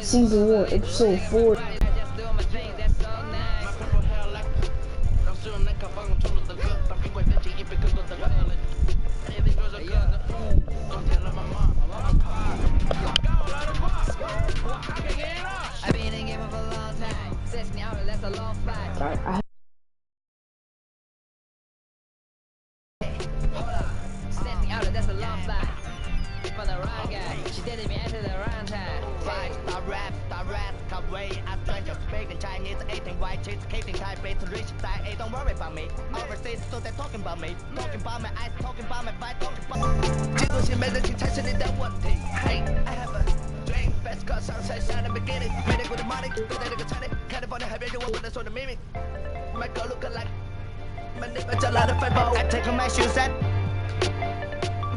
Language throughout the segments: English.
Season 1, episode 4. I've been in game for a long time. 16 hours, that's a long fight. Hold up. 16 hours, that's a long fight. For the wrong guy, she did me into the wrong time. Fight, the rap, come way. I drank your bacon Chinese, eating white cheese, keeping Thai base, rich Thai, hey, don't worry about me. Overseas, so they're talking about me. Talking about my eyes, talking about my fight, talking about. 记住些没人听才是你的问题。Hey, I have a dream, best cause sunset, shine the beginning. Made it with the money, go there, go China. California, have you want to show the mimic? My girl look alike. My nigga just like a fat ball. I take off my shoes and.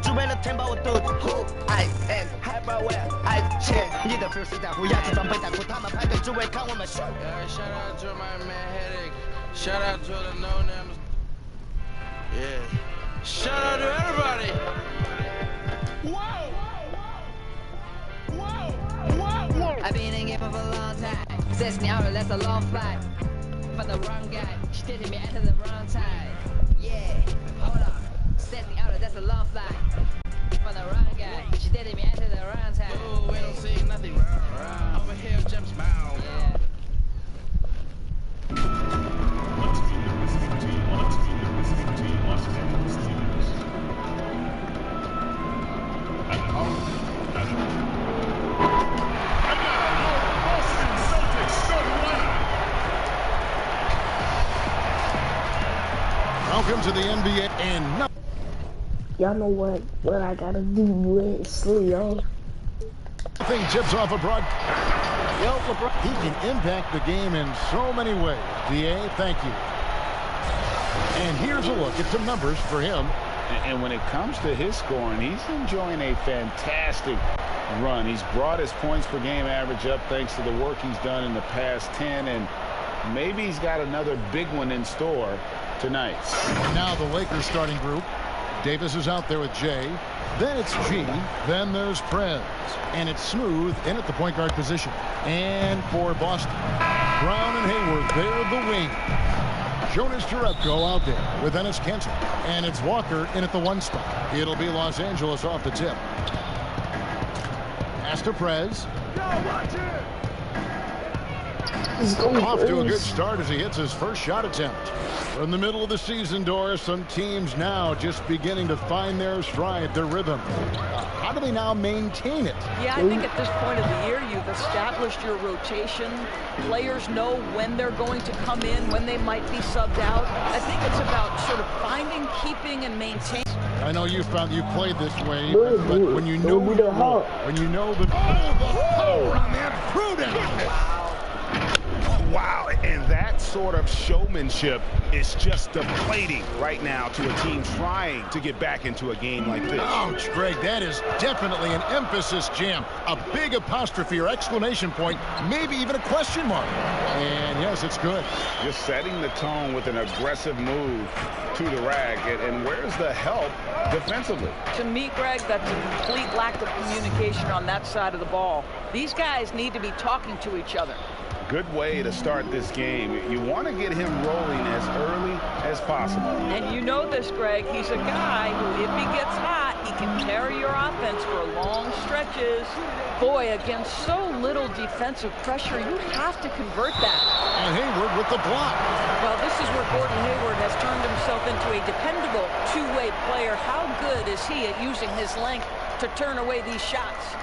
只为了填饱我肚子 Who I am, hyperware, I check 你的 feel 是在乎牙齿装备在乎他们排队只为看我们 show. Yeah, shout out to my man Headache. Shout out to the no-names. Yeah. Shout out to everybody. Whoa! I've been in game for a long time. 16 hours, that's a long fight. For the wrong guy, she did me at the wrong time. Yeah, hold on. 16 hours, that's a long flight. For the wrong guy, she did me at the wrong time. Ooh, we don't see nothing wrong. Over here, Jim Smile. Yeah. Welcome to the NBA and no. Y'all know what I gotta do with y'all. Nothing tips off a broad. Yo, LeBron. He can impact the game in so many ways. DA, thank you. And here's a look at some numbers for him. And when it comes to his scoring, he's enjoying a fantastic run. He's brought his points per game average up thanks to the work he's done in the past 10, and maybe he's got another big one in store tonight. Now the Lakers starting group. Davis is out there with Jay. Then it's G. Then there's Prez. And it's Smooth in at the point guard position. And for Boston, Brown and Hayward, they're the wing. Jonas Jerebko out there with Enes Kanter. And it's Walker in at the 1 spot. It'll be Los Angeles off the tip. Pass to Prez. Off to a good start as he hits his first shot attempt. From the middle of the season, Doris, some teams now just beginning to find their stride, their rhythm. How do they now maintain it? Yeah, I think at this point of the year, you've established your rotation. Players know when they're going to come in, when they might be subbed out. I think it's about sort of finding, keeping, and maintaining. I know you played this way, but when you know the role, when you know the power on that Prudence. Wow, and that sort of showmanship is just deflating right now to a team trying to get back into a game like this. Ouch, Greg, that is definitely an emphasis jam. A big apostrophe or exclamation point, maybe even a question mark. And yes, it's good. Just setting the tone with an aggressive move to the rack. And where's the help defensively? To me, Greg, that's a complete lack of communication on that side of the ball. These guys need to be talking to each other. Good way to start this game. You want to get him rolling as early as possible. And you know this, Greg. He's a guy who, if he gets hot, he can carry your offense for long stretches. Boy, against so little defensive pressure, you have to convert that. And Hayward with the block. Well, this is where Gordon Hayward has turned himself into a dependable two-way player. How good is he at using his length to turn away these shots?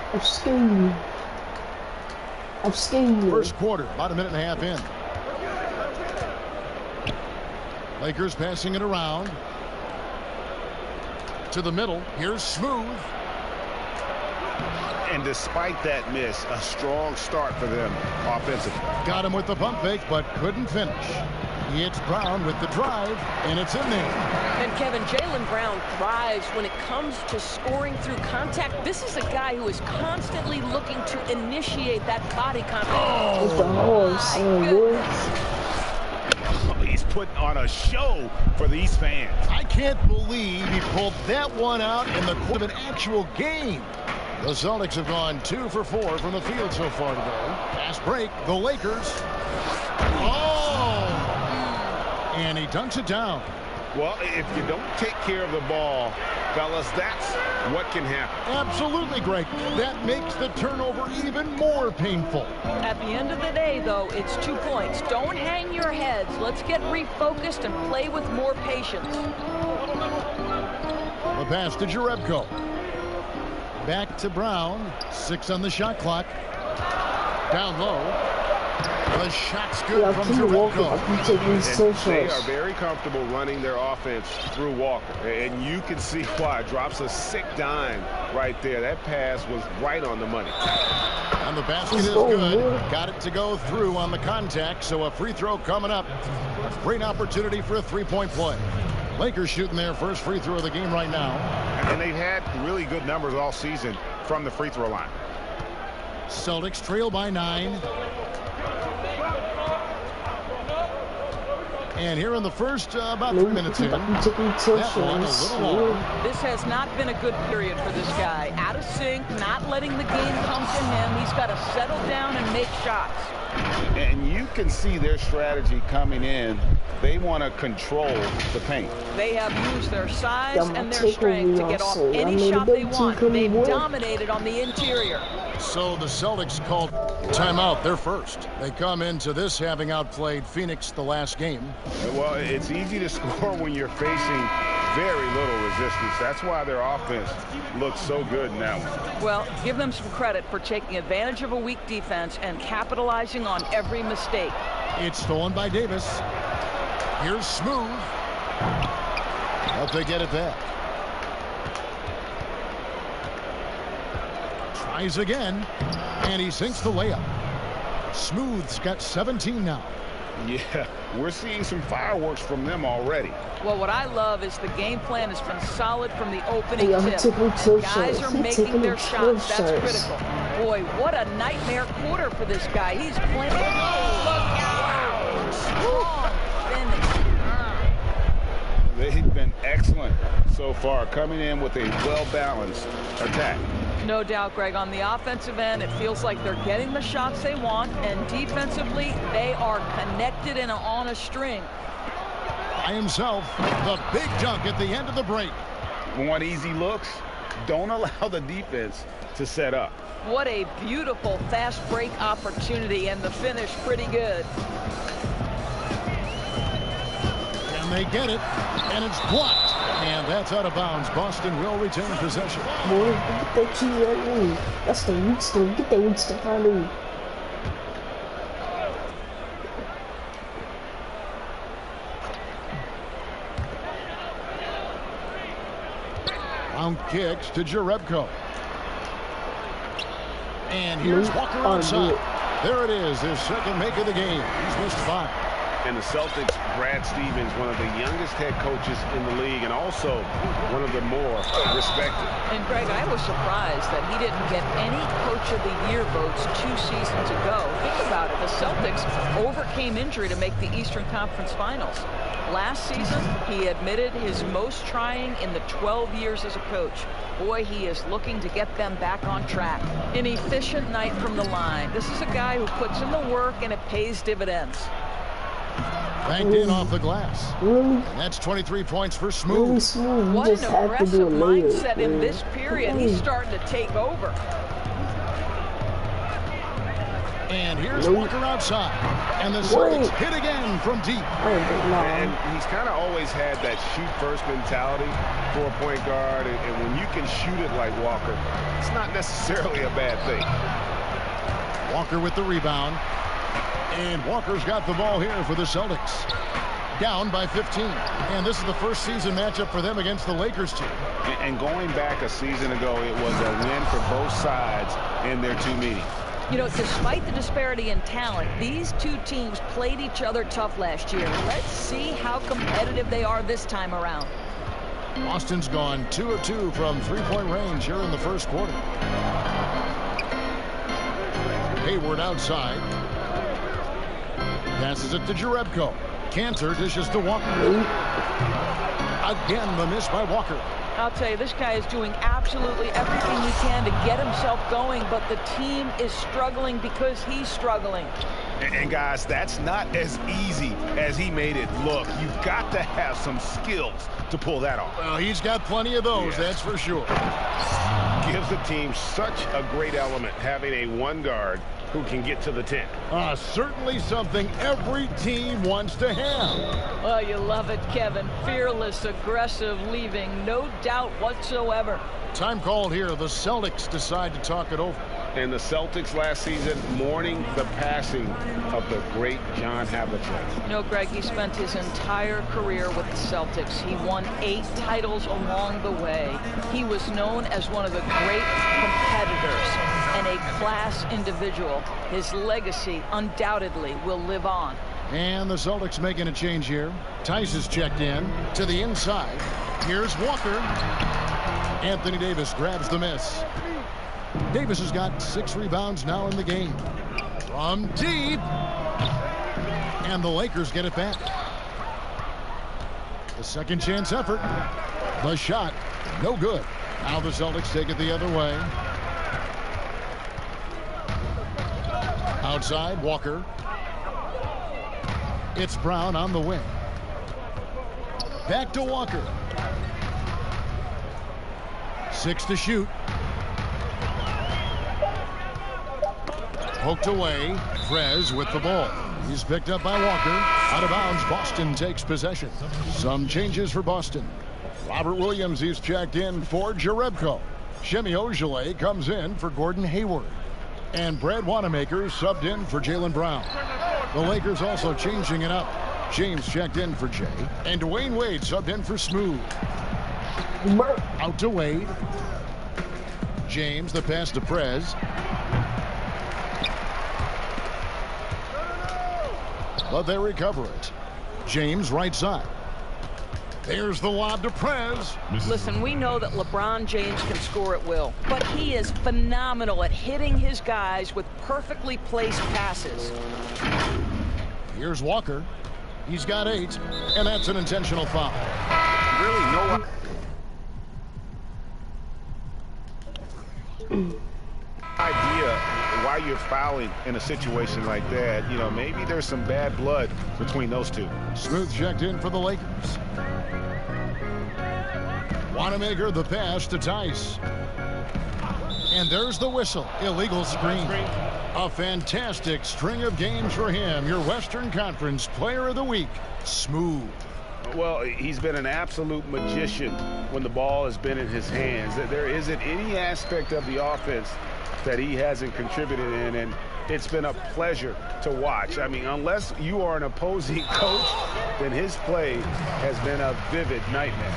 I'm scared. First quarter, about a minute and a half in. Lakers passing it around. To the middle. Here's Smooth. And despite that miss, a strong start for them offensively. Got him with the pump fake, but couldn't finish. It's Brown with the drive, and it's in there. And Kevin, Jaylen Brown thrives when it comes to scoring through contact. This is a guy who is constantly looking to initiate that body contact. It's the horse, boy. He's putting on a show for these fans. I can't believe he pulled that one out in the course of an actual game. The Celtics have gone 2 for 4 from the field so far today. Fast break. The Lakers. Oh! And he dunks it down. Well, if you don't take care of the ball, fellas, that's what can happen. Absolutely, Greg. That makes the turnover even more painful. At the end of the day, though, it's 2 points. Don't hang your heads. Let's get refocused and play with more patience. The pass to Jerebko. Back to Brown. 6 on the shot clock. Down low. The shot's good Yeah, from Kemba Walker, I Jerebko. can take these so They are fast. very comfortable running their offense through Walker. And you can see why. Drops a sick dime right there. That pass was right on the money. And the basket is Oh, good. man. Got it to go through on the contact, so a free throw coming up. Great opportunity for a three-point play. Lakers shooting their first free throw of the game right now. And they've had really good numbers all season from the free throw line. Celtics trail by 9. And here in the first, about 3 minutes in, I can take these so that one a fast. little long. This has not been a good period for this guy. Out of sync, not letting the game come to him. He's got to settle down and make shots. And you can see their strategy coming in. They want to control the paint. They have used their size Yeah, and their take strength to over, get off I'll say. I any mean, shot the they big team want. couldn't They've win. dominated on the interior. So the Celtics called timeout. They're first. They come into this having outplayed Phoenix the last game. Well, it's easy to score when you're facing very little resistance. That's why their offense looks so good in that one. Well, give them some credit for taking advantage of a weak defense and capitalizing on every mistake. It's stolen by Davis. Here's Smooth. But they get it back. Tries again, and he sinks the layup. Smooth's got 17 now. Yeah, we're seeing some fireworks from them already. Well, what I love is the game plan has been solid from the opening Yeah, tip. taking And two guys shots. are He's making taking their two shots. That's shots. critical. Boy, what a nightmare quarter for this guy. He's playing. Oh, look out! Strong finish. They've been excellent so far, coming in with a well-balanced attack. No doubt, Greg. On the offensive end, it feels like they're getting the shots they want, and defensively, they are connected and on a string. By himself, the big dunk at the end of the break. Want easy looks? Don't allow the defense to set up. What a beautiful fast break opportunity, and the finish pretty good. And they get it, and it's blocked. And that's out of bounds. Boston will retain possession. Boy, get that key right in. That's the weak stuff. Get that weak stuff out of me. Round kicks to Jerebko. And here's Walker Oh, outside. good. There it is, his second make of the game. He's missed 5. And the Celtics, Brad Stevens, one of the youngest head coaches in the league and also one of the more respected. And Greg, I was surprised that he didn't get any Coach of the Year votes 2 seasons ago. Think about it. The Celtics overcame injury to make the Eastern Conference Finals. Last season, he admitted his most trying in the 12 years as a coach. Boy, he is looking to get them back on track. An efficient night from the line. This is a guy who puts in the work and it pays dividends. Banked in off the glass. Really, And that's 23 points for really Smooth. smooth. You What just an have to aggressive do a layup. mindset in man. this period. He's starting to take over. And here's Walker outside. And the Celtics hit again from deep. I ain't gonna lie. And he's kind of always had that shoot-first mentality for a point guard. And when you can shoot it like Walker, it's not necessarily a bad thing. Walker with the rebound. And Walker's got the ball here for the Celtics. Down by 15. And this is the first season matchup for them against the Lakers team. And going back a season ago, it was a win for both sides in their 2 meetings. You know, despite the disparity in talent, these two teams played each other tough last year. Let's see how competitive they are this time around. Boston's gone 2 of 2 from three-point range here in the first quarter. Hayward outside. Passes it to Jerebko. Cantor dishes to Walker. Again, the miss by Walker. I'll tell you, this guy is doing absolutely everything he can to get himself going, but the team is struggling because he's struggling. And guys, that's not as easy as he made it look. You've got to have some skills to pull that off. Well, he's got plenty of those, that's for sure. Gives the team such a great element having a one guard who can get to the 10. Certainly something every team wants to have. Well, you love it, Kevin. Fearless, aggressive, leaving no doubt whatsoever. Time called here. The Celtics decide to talk it over. And the Celtics last season mourning the passing of the great John Havlicek. You know, Greg, he spent his entire career with the Celtics. He won 8 titles along the way. He was known as one of the great competitors and a class individual. His legacy undoubtedly will live on. And the Celtics making a change here. Tice is checked in to the inside. Here's Walker. Anthony Davis grabs the miss. Davis has got 6 rebounds now in the game. From deep. And the Lakers get it back. The second chance effort. The shot, no good. Now the Celtics take it the other way. Outside, Walker. It's Brown on the wing. Back to Walker. 6 to shoot. Poked away. Frez with the ball. He's picked up by Walker. Out of bounds. Boston takes possession. Some changes for Boston. Robert Williams, he's checked in for Jerebko. Semi Ojeleye comes in for Gordon Hayward. And Brad Wanamaker subbed in for Jaylen Brown. The Lakers also changing it up. James checked in for Jay. And Dwayne Wade subbed in for Smooth. Out to Wade. James, the pass to Prez. But they recover it. James right side. There's the lob to Prez. Listen, we know that LeBron James can score at will, but he is phenomenal at hitting his guys with perfectly placed passes. Here's Walker. He's got 8, and that's an intentional foul. Really no idea why you're fouling in a situation like that. You know, maybe there's some bad blood between those two. Smooth checked in for the Lakers. Wanamaker the pass to Tice. And there's the whistle. Illegal screen. A fantastic string of games for him. Your Western Conference Player of the Week, Smooth. Well, he's been an absolute magician when the ball has been in his hands. There isn't any aspect of the offense that he hasn't contributed in, and it's been a pleasure to watch. I mean, unless you are an opposing coach, then his play has been a vivid nightmare.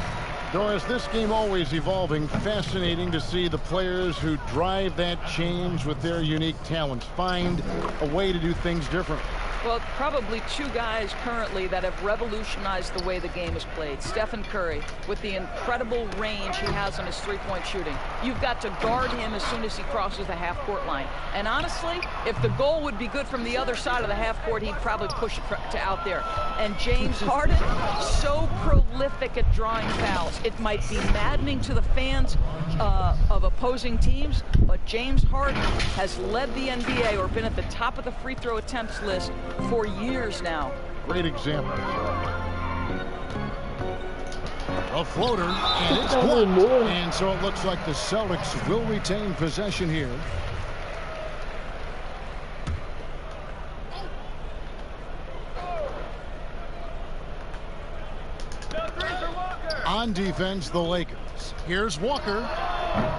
Doris, this game always evolving. Fascinating to see the players who drive that change with their unique talents find a way to do things different. Well, probably 2 guys currently that have revolutionized the way the game is played. Stephen Curry, with the incredible range he has on his three-point shooting. You've got to guard him as soon as he crosses the half-court line. And honestly, if the goal would be good from the other side of the half-court, he'd probably push it to out there. And James Harden, so prolific at drawing fouls. It might be maddening to the fans of opposing teams, but James Harden has led the NBA or been at the top of the free throw attempts list for years now. Great example. A floater, and it's blocked. And so it looks like the Celtics will retain possession here. On defense, the Lakers. Here's Walker.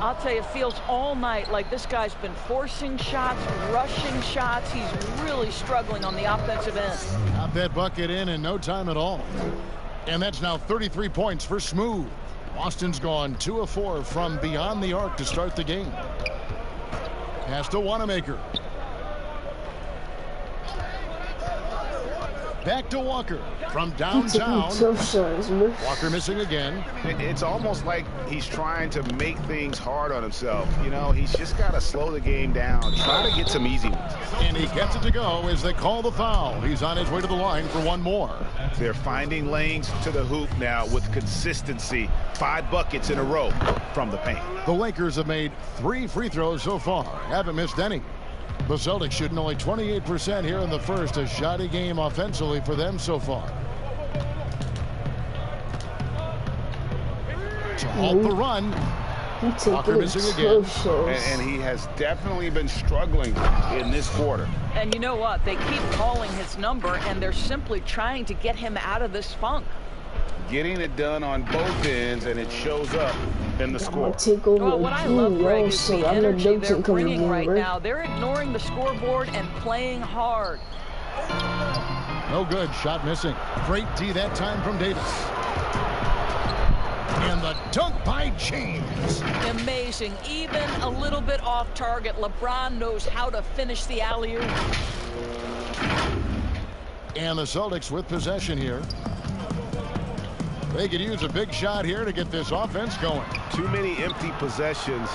I'll tell you, it feels all night like this guy's been forcing shots, rushing shots. He's really struggling on the offensive end. Got that bucket in no time at all. And that's now 33 points for Smooth. Boston's gone 2 of 4 from beyond the arc to start the game. Pass to Wanamaker. Back to Walker from He took me downtown. tough shots, man. Walker missing again. It's almost like he's trying to make things hard on himself. You know, he's just got to slow the game down, try to get some easy ones. And he gets it to go as they call the foul. He's on his way to the line for one more. They're finding lanes to the hoop now with consistency. 5 buckets in a row from the paint. The Lakers have made 3 free throws so far. Haven't missed any. The Celtics shooting only 28% here in the first. A shoddy game offensively for them so far. To halt the run. He taking Walker me missing again. tough shots. And he has definitely been struggling in this quarter. And you know what? They keep calling his number, and they're simply trying to get him out of this funk. Getting it done on both ends, and it shows up in the I'm score. gonna take over Well, what I love, again, Greg, yo. is So the I'm the energy they're Dixon coming bringing in, right right? now. They're ignoring the scoreboard and playing hard. No good. Shot missing. Great D that time from Davis. And the dunk by James. Amazing. Even a little bit off target, LeBron knows how to finish the alley-oop. And the Celtics with possession here. They could use a big shot here to get this offense going. Too many empty possessions.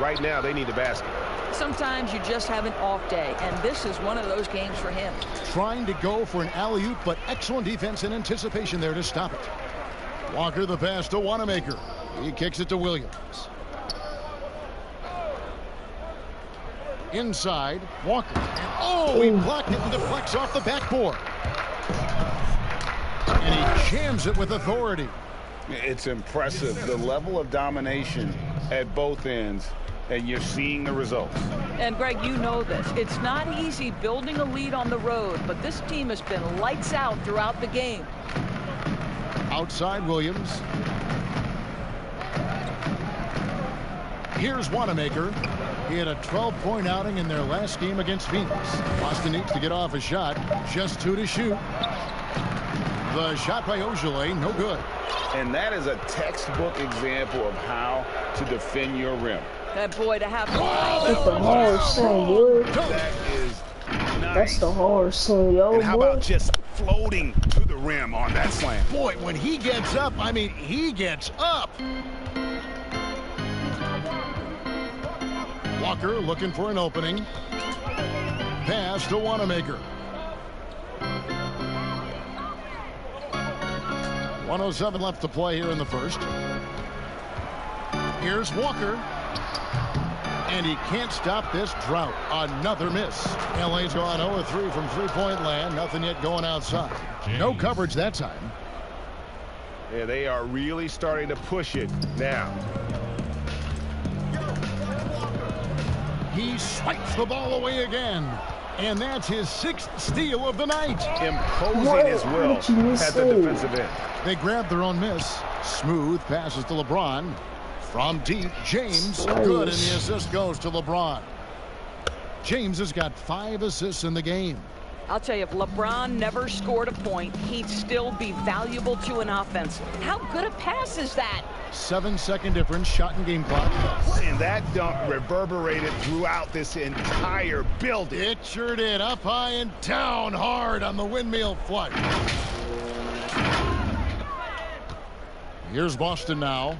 Right now, they need a basket. Sometimes you just have an off day, and this is one of those games for him. Trying to go for an alley-oop, but excellent defense and anticipation there to stop it. Walker the pass to Wanamaker. He kicks it to Williams. Inside, Walker. And oh, he blocked it and deflects off the backboard. And he jams it with authority. It's impressive, the level of domination at both ends, and you're seeing the results. And Greg, you know this. It's not easy building a lead on the road, but this team has been lights out throughout the game. Outside Williams. Here's Wanamaker. He had a 12-point outing in their last game against Phoenix. Boston needs to get off a shot. Just 2 to shoot. The shot by Ojale, no good. And that is a textbook example of how to defend your rim. That boy to have That's the hard son, boy. That is nice. That's the hard son, yo, And how boy. about just floating to the rim on that slam? Boy, when he gets up, I mean, he gets up. Walker looking for an opening. Pass to Wanamaker. 1:07 left to play here in the first. Here's Walker. And he can't stop this drought. Another miss. LA's gone 0-3 from three-point land. Nothing yet going outside. No coverage that time. Yeah, they are really starting to push it now. He swipes the ball away again. And that's his 6th steal of the night. Imposing as well What you at the say? defensive end. They grab their own miss. Smooth passes to LeBron. From deep, James. Good, and the assist goes to LeBron. James has got 5 assists in the game. I'll tell you, if LeBron never scored a point, he'd still be valuable to an offense. How good a pass is that? 7-second difference, shot and game clock. And that dunk reverberated throughout this entire building. It sure did. Up high and down hard on the windmill flush. Here's Boston now.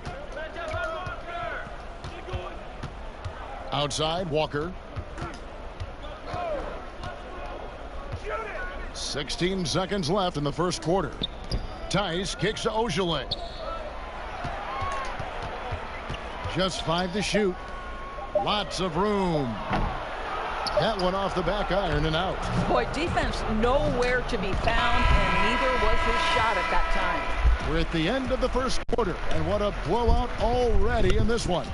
Outside, Walker. 16 seconds left in the first quarter. Tice kicks to Ojale. Just 5 to shoot. Lots of room. That one off the back iron and out. Boy, defense nowhere to be found, and neither was his shot at that time. We're at the end of the first quarter, and what a blowout already in this one.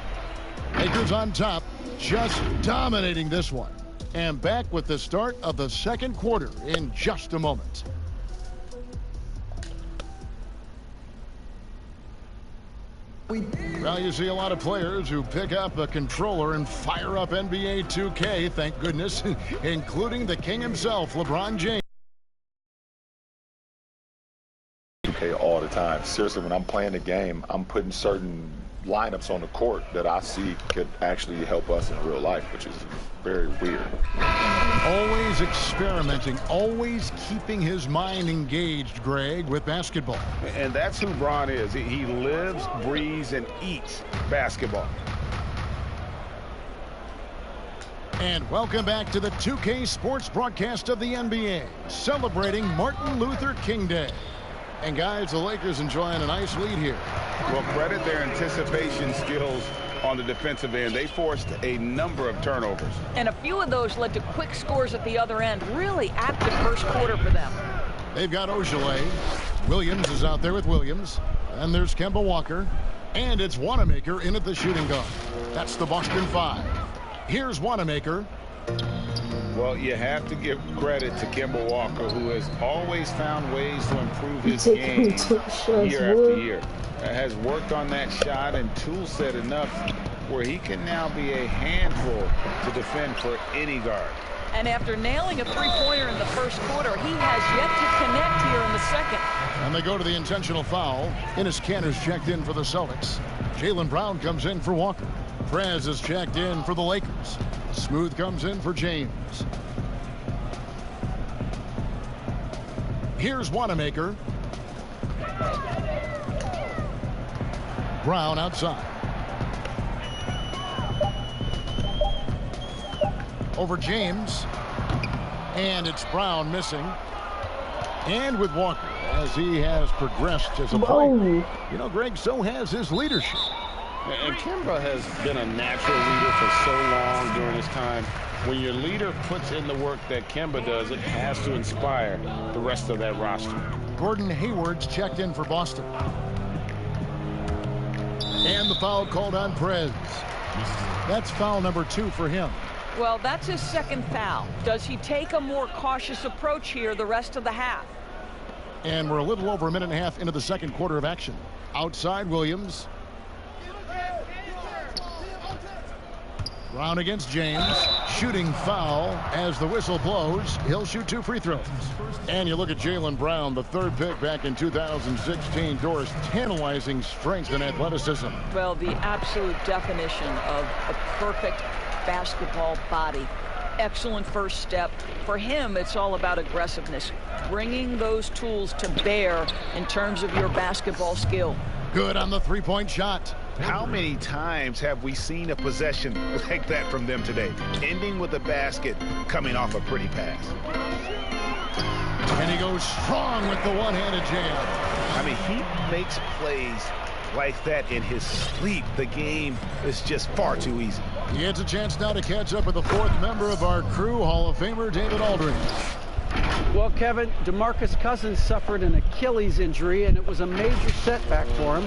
Lakers on top, just dominating this one. And back with the start of the second quarter in just a moment. Well, you see a lot of players who pick up a controller and fire up NBA 2K, thank goodness, including the king himself, LeBron James. All the time. Seriously, when I'm playing the game, I'm putting certain lineups on the court that I see could actually help us in real life, which is very weird. Always experimenting, always keeping his mind engaged, Greg, with basketball. And that's who Bron is. He lives, breathes, and eats basketball. And welcome back to the 2K Sports broadcast of the NBA, celebrating Martin Luther King Day. And guys, the Lakers enjoying a nice lead here. Well, credit their anticipation skills on the defensive end. They forced a number of turnovers. And a few of those led to quick scores at the other end. Really active first quarter for them. They've got Ogilvy. Williams is out there with Williams. And there's Kemba Walker. And it's Wanamaker in at the shooting guard. That's the Boston Five. Here's Wanamaker. Well, you have to give credit to Kemba Walker, who has always found ways to improve his game year after year. Has worked on that shot and tool set enough where he can now be a handful to defend for any guard. And after nailing a three-pointer in the first quarter, he has yet to connect here in the second. And they go to the intentional foul. Enes Kanter's checked in for the Celtics. Jaylen Brown comes in for Walker. Prez is checked in for the Lakers. Smooth comes in for James. Here's Wanamaker. Brown outside. Over James. And it's Brown missing. And with Walker, as he has progressed as a player. You know, Greg, so has his leadership. And Kemba has been a natural leader for so long during his time. When your leader puts in the work that Kemba does, it has to inspire the rest of that roster. Gordon Hayward's checked in for Boston. And the foul called on Prez. That's foul number 2 for him. Well, that's his second foul. Does he take a more cautious approach here the rest of the half? And we're a little over a minute and a half into the second quarter of action. Outside Williams. Brown against James. Shooting foul as the whistle blows. He'll shoot 2 free throws. And you look at Jaylen Brown, the third pick back in 2016. Doris, tantalizing strength and athleticism. Well, the absolute definition of a perfect basketball body. Excellent first step. For him, it's all about aggressiveness. Bringing those tools to bear in terms of your basketball skill. Good on the three-point shot. How many times have we seen a possession like that from them today? Ending with a basket, coming off a pretty pass. And he goes strong with the one-handed jam. I mean, he makes plays like that in his sleep. The game is just far too easy. He gets a chance now to catch up with the fourth member of our crew, Hall of Famer David Aldridge. Well, Kevin, DeMarcus Cousins suffered an Achilles injury, and it was a major setback for him,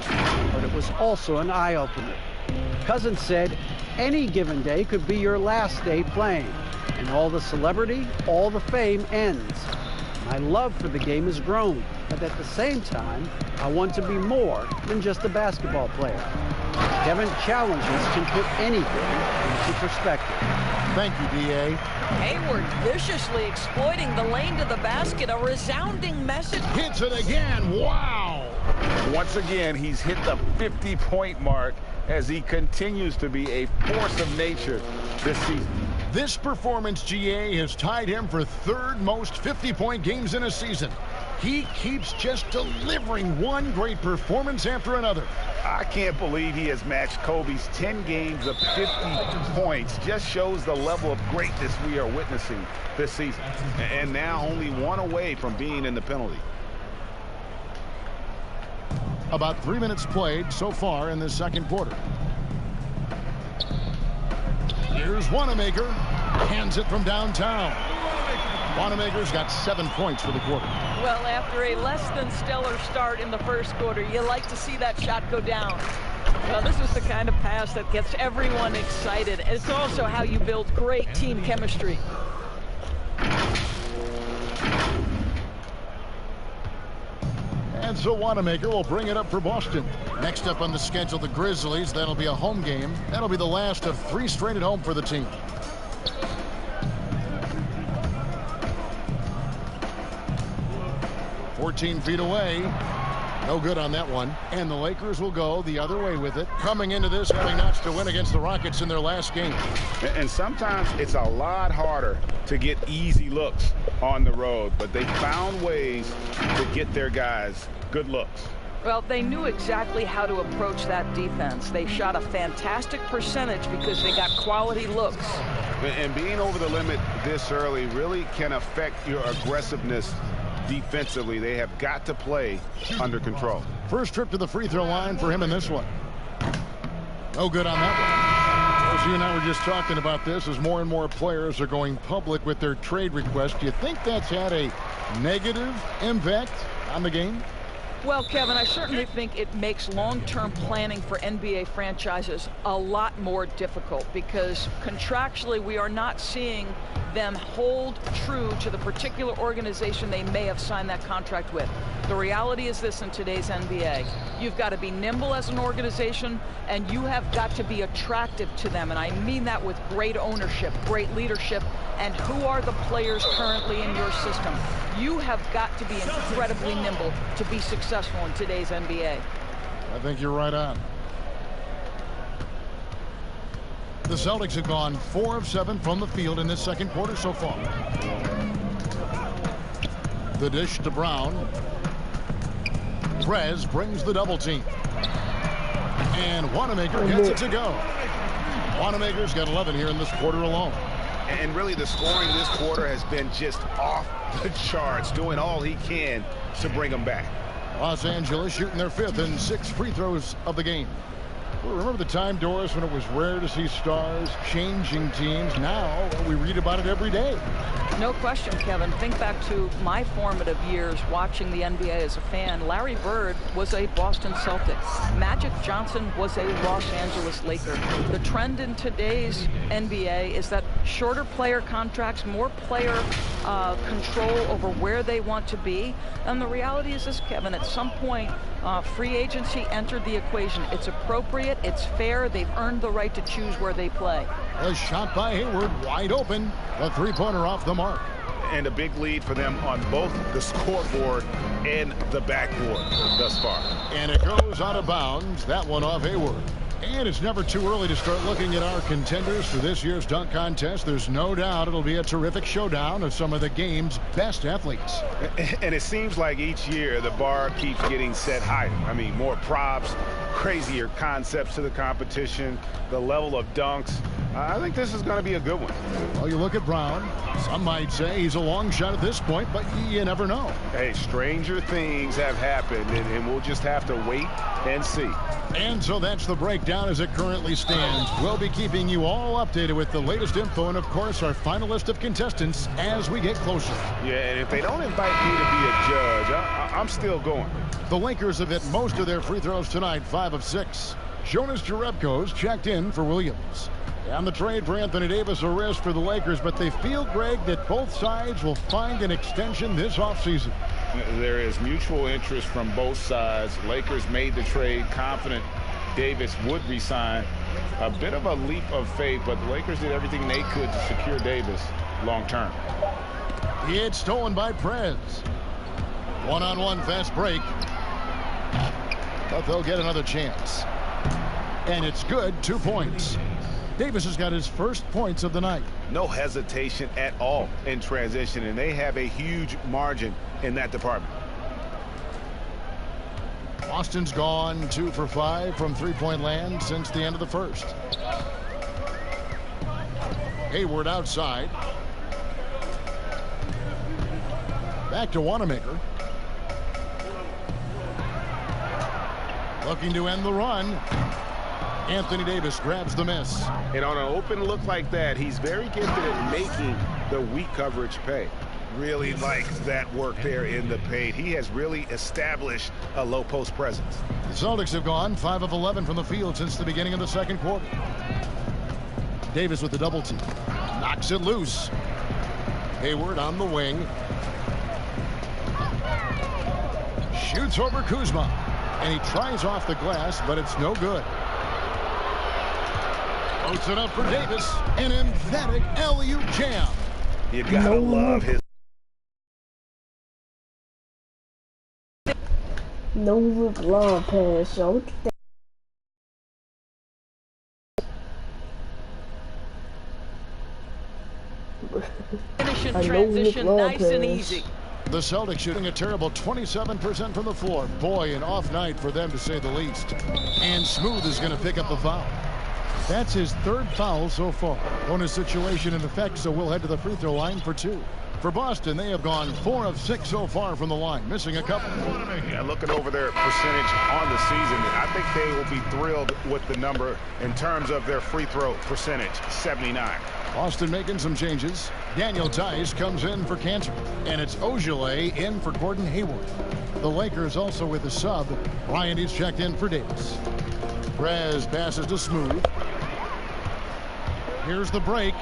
but it was also an eye-opener. Cousins said, any given day could be your last day playing, and all the celebrity, all the fame ends. My love for the game has grown, but at the same time, I want to be more than just a basketball player. Kevin, challenges can put anything into perspective. Thank you, D.A. Hayward viciously exploiting the lane to the basket. A resounding message. Hits it again. Wow. Once again, he's hit the 50-point mark as he continues to be a force of nature this season. This performance, GA, has tied him for third most 50-point games in a season. He keeps just delivering one great performance after another. I can't believe he has matched Kobe's 10 games of 50 points. Just shows the level of greatness we are witnessing this season. And now only one away from being in the penalty. About 3 minutes played so far in the second quarter. Here's Wanamaker. Hands it from downtown. Wanamaker's got 7 points for the quarter. Well, after a less than stellar start in the first quarter, you like to see that shot go down. Well, this is the kind of pass that gets everyone excited. It's also how you build great team chemistry. And so Wanamaker will bring it up for Boston. Next up on the schedule, the Grizzlies. That'll be a home game. That'll be the last of 3 straight at home for the team. "14 feet away. No good on that one. And the Lakers will go the other way with it. Coming into this, having notched a win against the Rockets in their last game. And sometimes it's a lot harder to get easy looks on the road, but they found ways to get their guys good looks. Well, they knew exactly how to approach that defense. They shot a fantastic percentage because they got quality looks. And being over the limit this early really can affect your aggressiveness defensively. They have got to play under control. First trip to the free throw line for him in this one. No good on that one. As you and I were just talking about this, as more and more players are going public with their trade requests, do you think that's had a negative impact on the game? Well, Kevin, I certainly think it makes long-term planning for NBA franchises a lot more difficult because contractually we are not seeing them hold true to the particular organization they may have signed that contract with. The reality is this in today's NBA. You've got to be nimble as an organization, and you have got to be attractive to them. And I mean that with great ownership, great leadership, and who are the players currently in your system. You have got to be incredibly nimble to be successful in today's NBA. I think you're right on. The Celtics have gone 4 of 7 from the field in this second quarter so far. The dish to Brown. Prez brings the double team. And Wanamaker gets it to go. Wanamaker's got 11 here in this quarter alone. And really the scoring this quarter has been just off the charts, doing all he can to bring them back. Los Angeles shooting their 5th and 6th free throws of the game. Well, remember the time, Doris, when it was rare to see stars changing teams? Now we read about it every day. No question, Kevin. Think back to my formative years watching the NBA as a fan. Larry Bird was a Boston Celtic. Magic Johnson was a Los Angeles Laker. The trend in today's NBA is that shorter player contracts, more player control over where they want to be. And the reality is this, Kevin, at some point, free agency entered the equation. It's appropriate, it's fair, they've earned the right to choose where they play. A shot by Hayward, wide open. A three-pointer off the mark. And a big lead for them on both the scoreboard and the backboard thus far. And it goes out of bounds. That one off Hayward. And it's never too early to start looking at our contenders for this year's dunk contest. There's no doubt it'll be a terrific showdown of some of the game's best athletes. And it seems like each year the bar keeps getting set higher. I mean, more props, crazier concepts to the competition, the level of dunks. I think this is going to be a good one. Well, you look at Brown. Some might say he's a long shot at this point, but you never know. Hey, stranger things have happened, and we'll just have to wait and see. And so that's the breakdown as it currently stands. We'll be keeping you all updated with the latest info and, of course, our final list of contestants as we get closer. Yeah, and if they don't invite me to be a judge, I'm still going. The Lakers have hit most of their free throws tonight, 5 of 6. Jonas Jerebko's checked in for Williams. And the trade for Anthony Davis, a risk for the Lakers, but they feel, Greg, that both sides will find an extension this offseason. There is mutual interest from both sides. Lakers made the trade confident Davis would resign. A bit of a leap of faith, but the Lakers did everything they could to secure Davis long term. It's stolen by Prez. One-on-one fast break. But they'll get another chance. And it's good, 2 points. Davis has got his first points of the night. No hesitation at all in transition, and they have a huge margin in that department. Boston's gone 2 for 5 from three-point land since the end of the first. Hayward outside. Back to Wanamaker. Looking to end the run. Anthony Davis grabs the miss. And on an open look like that, he's very gifted at making the weak coverage pay. Really likes that work there in the paint. He has really established a low post presence. The Celtics have gone 5 of 11 from the field since the beginning of the second quarter. Davis with the double team. Knocks it loose. Hayward on the wing. Shoots over Kuzma. And he tries off the glass, but it's no good. Floats it up for Davis. An emphatic alley-oop jam. You gotta love his. No look long pass, yo. What the Finish in I know transition, Nick nice and Lopez. easy. The Celtics shooting a terrible 27% from the floor. Boy, an off night for them to say the least. And Smooth is going to pick up the foul. That's his third foul so far. Bonus situation in effect, so we'll head to the free throw line for 2. For Boston, they have gone 4 of 6 so far from the line, missing a couple. Yeah, looking over their percentage on the season, I think they will be thrilled with the number in terms of their free throw percentage, 79. Boston making some changes. Daniel Tice comes in for Cantor, and it's Ogilvy in for Gordon Hayward. The Lakers also with a sub. Bryant is checked in for Davis. Perez passes to Smooth. Here's the break.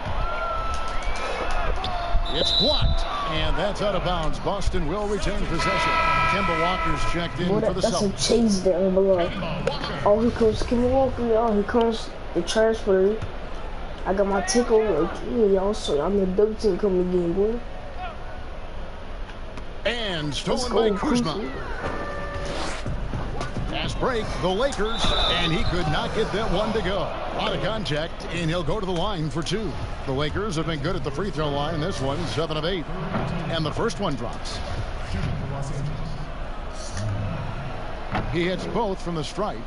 It's blocked, and that's out of bounds. Boston will retain possession. Kemba Walker's checked in Boy, for the that's a Celtics. chase there, below. Oh, here comes Kemba Walker, y'all. Here comes the transfer. I got my tickle. Okay, y'all. So I'm the double team coming again, boy. And stolen Let's by go, Kuzma. Fast break, the Lakers, and he could not get that one to go. A lot of contact, and he'll go to the line for 2. The Lakers have been good at the free throw line in this one, 7 of 8. And the first one drops. He hits both from the stripe.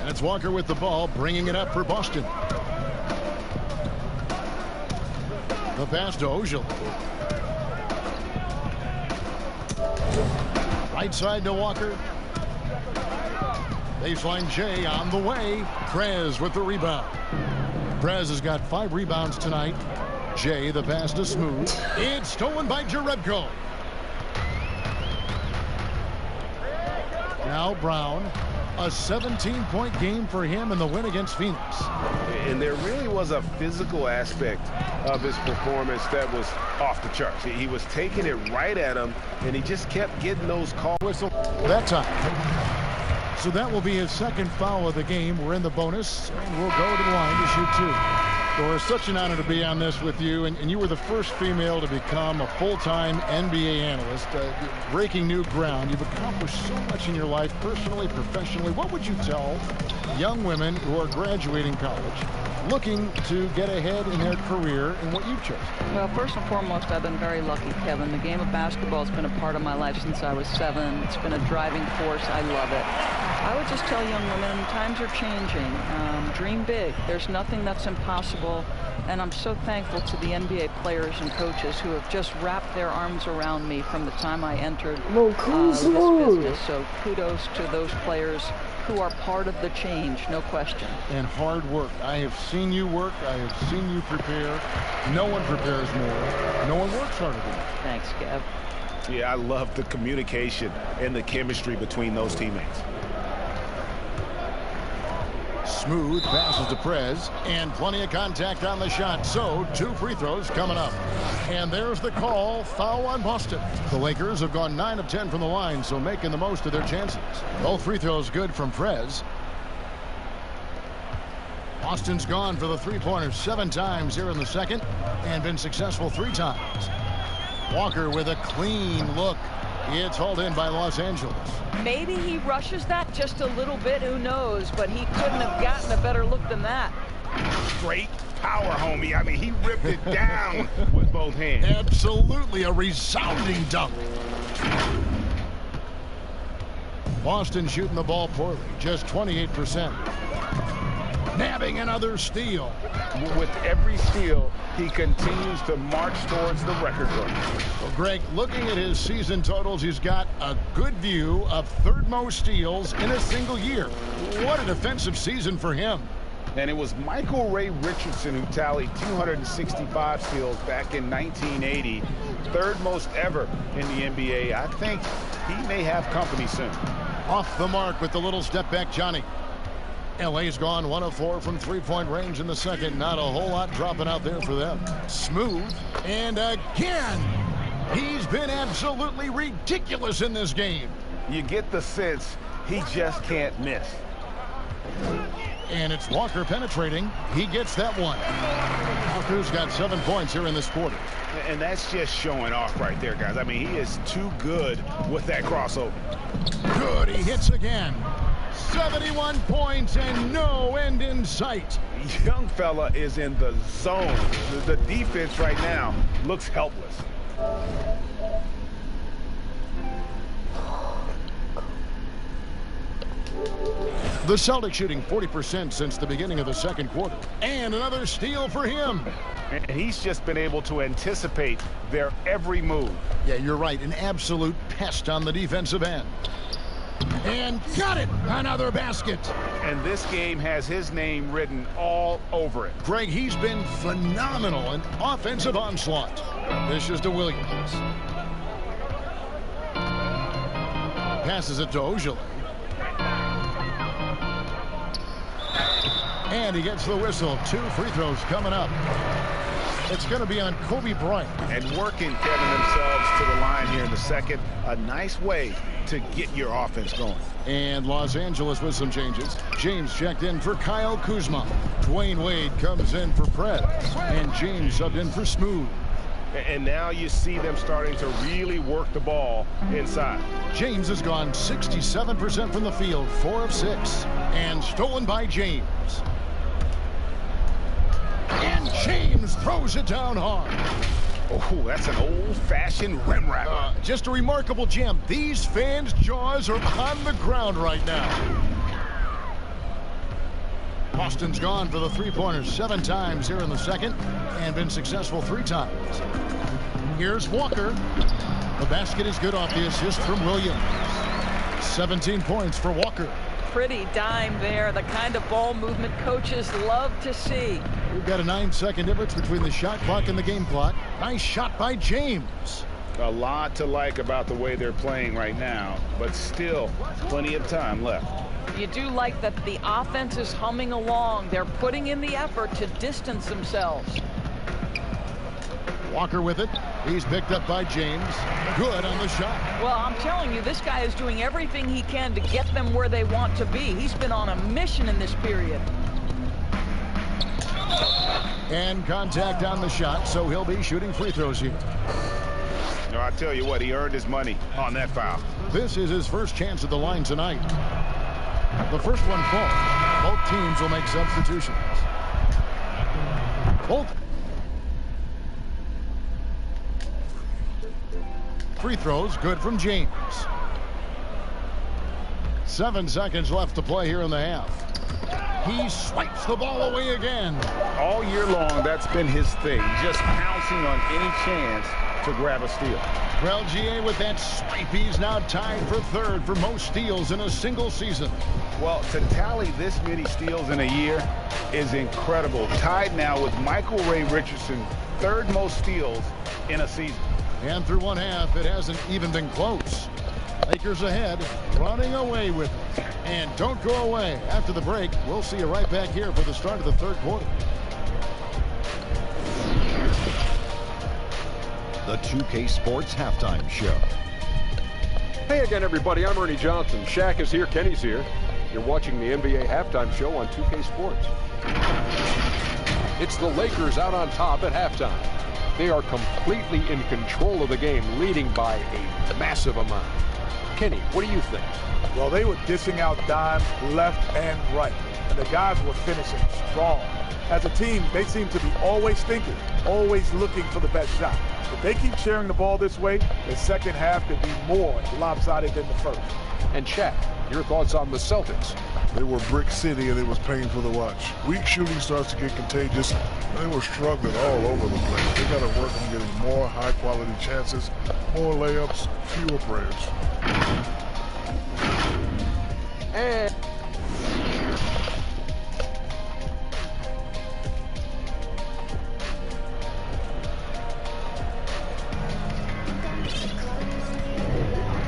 And it's Walker with the ball, bringing it up for Boston. The pass to Ojil. Right side to Walker. Baseline Jay on the way. Prez with the rebound. Prez has got 5 rebounds tonight. Jay, the pass to Smooth. It's stolen by Jerebko. Now Brown. A 17-point game for him in the win against Phoenix. And there really was a physical aspect of his performance that was off the charts. He was taking it right at him, and he just kept getting those calls. Whistle that time. So that will be his second foul of the game. We're in the bonus, and we'll go to the line to shoot 2. Doris, such an honor to be on this with you, and you were the first female to become a full-time NBA analyst, breaking new ground. You've accomplished so much in your life, personally, professionally. What would you tell young women who are graduating college, looking to get ahead in their career in what you've chosen? Well, first and foremost, I've been very lucky, Kevin. The game of basketball has been a part of my life since I was 7. It's been a driving force. I love it. I would just tell young women, times are changing. Dream big. There's nothing that's impossible. And I'm so thankful to the NBA players and coaches who have just wrapped their arms around me from the time I entered this business. So kudos to those players who are part of the change, no question. And hard work. I have seen you work. I have seen you prepare. No one prepares more. No one works harder than you. Thanks, Kev. Yeah, I love the communication and the chemistry between those teammates. Smooth passes to Prez, and plenty of contact on the shot. So 2 free throws coming up. And there's the call. Foul on Boston. The Lakers have gone 9 of 10 from the line, so making the most of their chances. Both free throws good from Prez. Boston's gone for the 3-pointers 7 times here in the second, and been successful 3 times. Walker with a clean look. It's hauled in by Los Angeles. Maybe he rushes that just a little bit, who knows, but he couldn't have gotten a better look than that. Straight power, homie. I mean, he ripped it down with both hands. Absolutely a resounding dunk. Boston shooting the ball poorly, just 28%. Nabbing another steal. With every steal, he continues to march towards the record book. Well, Greg, looking at his season totals, he's got a good view of 3rd most steals in a single year. What a defensive season for him. And it was Michael Ray Richardson who tallied 265 steals back in 1980. 3rd most ever in the NBA. I think he may have company soon. Off the mark with the little step back, Johnny. LA's gone 1 of 4 from 3-point range in the second. Not a whole lot dropping out there for them. Smooth. And again, he's been absolutely ridiculous in this game. You get the sense he just can't miss. And it's Walker penetrating. He gets that one. Walker's got 7 points here in this quarter. And that's just showing off right there, guys. I mean, he is too good with that crossover. Good. He hits again. 71 points and no end in sight. Young fella is in the zone. The defense right now looks helpless. The Celtics shooting 40% since the beginning of the second quarter. And another steal for him. And he's just been able to anticipate their every move. Yeah, you're right. An absolute pest on the defensive end. And got it! Another basket. And this game has his name written all over it. Greg, he's been phenomenal in offensive onslaught. This is to Williams. Passes it to Ojale. And he gets the whistle. 2 free throws coming up. It's going to be on Kobe Bryant. And working, Kevin, themselves to the line here in the second. A nice way to get your offense going. And Los Angeles with some changes. James checked in for Kyle Kuzma. Dwayne Wade comes in for Prez. And James subbed in for Smooth. And now you see them starting to really work the ball inside. James has gone 67% from the field, 4 of 6. And stolen by James. And James throws it down hard. Oh, that's an old-fashioned rim wrap. Just a remarkable gem. These fans' jaws are on the ground right now. Boston's gone for the three-pointers 7 times here in the second and been successful 3 times. Here's Walker. The basket is good off the assist from Williams. 17 points for Walker. Pretty dime there, the kind of ball movement coaches love to see. We've got a 9-second difference between the shot clock and the game clock. Nice shot by James. A lot to like about the way they're playing right now, but still plenty of time left. You do like that the offense is humming along. They're putting in the effort to distance themselves. Walker with it. He's picked up by James. Good on the shot. Well, I'm telling you, this guy is doing everything he can to get them where they want to be. He's been on a mission in this period. And contact on the shot, so he'll be shooting free throws here. No, I tell you what, he earned his money on that foul. This is his first chance at the line tonight. The first one falls. Both teams will make substitutions. Both free throws good from James. 7 seconds left to play here in the half. He swipes the ball away again. All year long, that's been his thing, just pouncing on any chance to grab a steal. Well, GA, with that swipe, he's now tied for 3rd for most steals in a single season. Well, to tally this many steals in a year is incredible. Tied now with Michael Ray Richardson, 3rd most steals in a season. And through one half, it hasn't even been close. Lakers ahead, running away with it. And don't go away. After the break, we'll see you right back here for the start of the 3rd quarter. The 2K Sports Halftime Show. Hey again, everybody. I'm Ernie Johnson. Shaq is here. Kenny's here. You're watching the NBA Halftime Show on 2K Sports. It's the Lakers out on top at halftime. They are completely in control of the game, leading by a massive amount. Kenny, what do you think? Well, they were dishing out dimes left and right, and the guys were finishing strong. As a team, they seem to be always thinking, always looking for the best shot. If they keep sharing the ball this way, the second half could be more lopsided than the first. And Shaq, your thoughts on the Celtics? They were brick city, and it was painful to watch. Weak shooting starts to get contagious, and they were struggling all over the place. They got to work on getting more high-quality chances, more layups, fewer prayers. And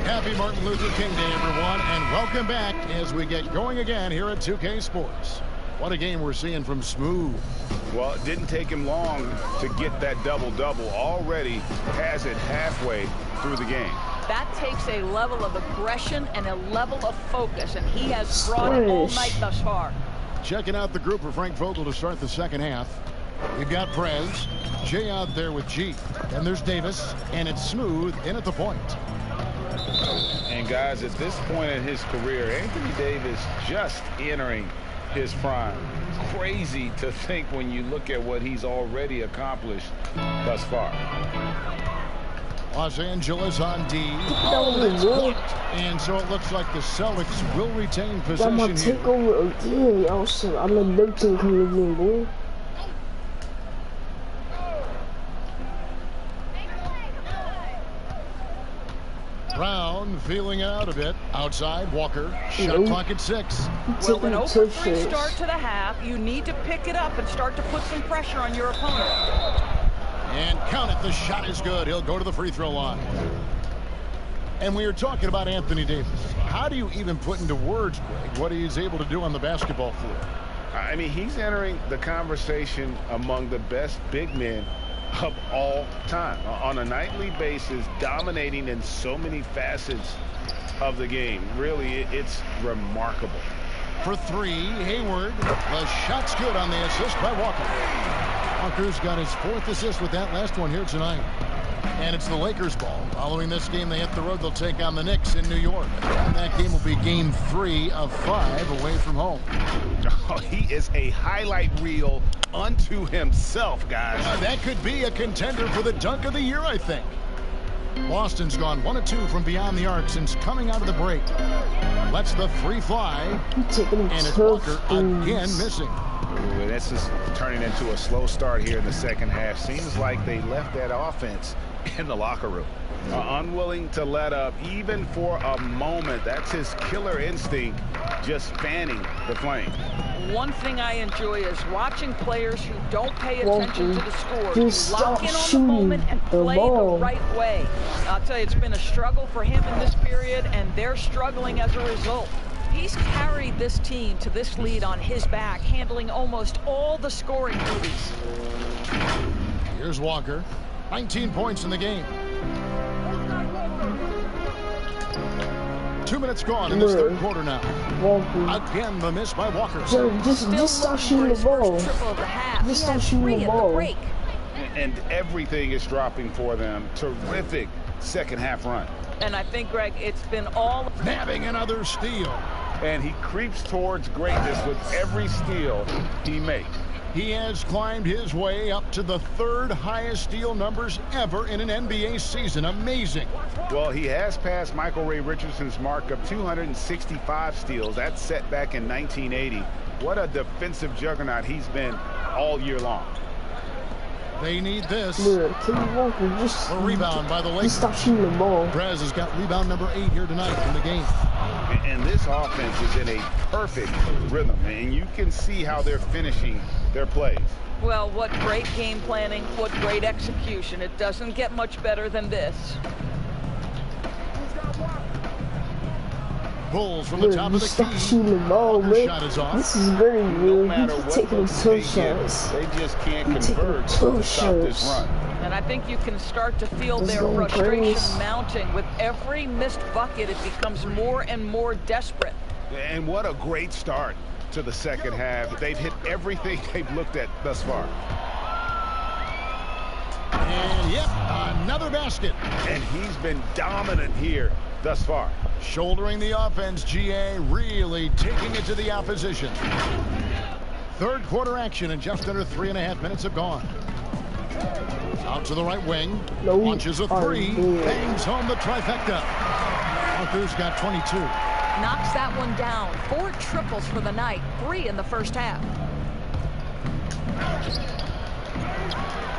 Happy Martin Luther King Day, everyone, and welcome back as we get going again here at 2K Sports. What a game we're seeing from Smooth. Well, it didn't take him long to get that double-double. Already has it halfway through the game. That takes a level of aggression and a level of focus, and he has brought it all night thus far. Checking out the group for Frank Vogel to start the second half. We've got Prez, Jay out there with G. Then there's Davis, and it's Smooth in at the point. And guys, at this point in his career, Anthony Davis just entering his prime. Crazy to think when you look at what he's already accomplished thus far. Los Angeles on D. And so it looks like the Celtics will retain possession I'm gonna take over again, y'all. So I'm a new team coming again, boy. Brown feeling it out a bit. Outside, Walker. Shot clock at 6. Well, an 0-3 start to the half. You need to pick it up and start to put some pressure on your opponent. And count it. The shot is good. He'll go to the free throw line. And we were talking about Anthony Davis. How do you even put into words, Greg, what he's able to do on the basketball floor? I mean, he's entering the conversation among the best big men of all time. On a nightly basis, dominating in so many facets of the game. Really, it's remarkable. For 3, Hayward. The shot's good on the assist by Walker. Walker's got his 4th assist with that last one here tonight. And it's the Lakers ball. Following this game, they hit the road. They'll take on the Knicks in New York. And that game will be game 3 of 5 away from home. Oh, he is a highlight reel unto himself, guys. That could be a contender for the dunk of the year, I think. Boston's gone 1 of 2 from beyond the arc since coming out of the break. Lets the 3 fly. And it's Walker again missing. Ooh, this is turning into a slow start here in the second half. Seems like they left that offense in the locker room. Unwilling to let up even for a moment. That's his killer instinct, just fanning the flame. One thing I enjoy is watching players who don't pay attention to the score, lock in on the moment and play the right way. I'll tell you, it's been a struggle for him in this period, and they're struggling as a result. He's carried this team to this lead on his back, handling almost all the scoring duties. Here's Walker. 19 points in the game. 2 minutes gone in this third quarter now. Again, the miss by Walker. Just start shooting the ball. Just start shooting the ball. And everything is dropping for them. Terrific second half run. And I think, Greg, it's been all... Nabbing another steal. And he creeps towards greatness with every steal he makes. He has climbed his way up to the 3rd highest steal numbers ever in an NBA season. Amazing. Well, he has passed Michael Ray Richardson's mark of 265 steals. That's set back in 1980. What a defensive juggernaut he's been all year long. They need this. A rebound by the Lakers. Stop shooting the ball. Perez has got rebound number 8 here tonight in the game. And this offense is in a perfect rhythm, and you can see how they're finishing their plays. Well, what great game planning, what great execution. It doesn't get much better than this. Bulls from the top of the Stop shooting the ball, man. Shot is off. This is very weird. No matter He's taking what two shots. They just can't convert to stop this run. And I think you can start to feel their frustration mounting. With every missed bucket, it becomes more and more desperate. And what a great start to the second half. They've hit everything they've looked at thus far. And yep, another basket. And he's been dominant here thus far. Shouldering the offense, GA really taking it to the opposition. Third quarter action, and just under 3.5 minutes have gone. Out to the right wing, launches a 3, bangs home the trifecta. Walker's got 22. Knocks that one down. 4 triples for the night, 3 in the first half.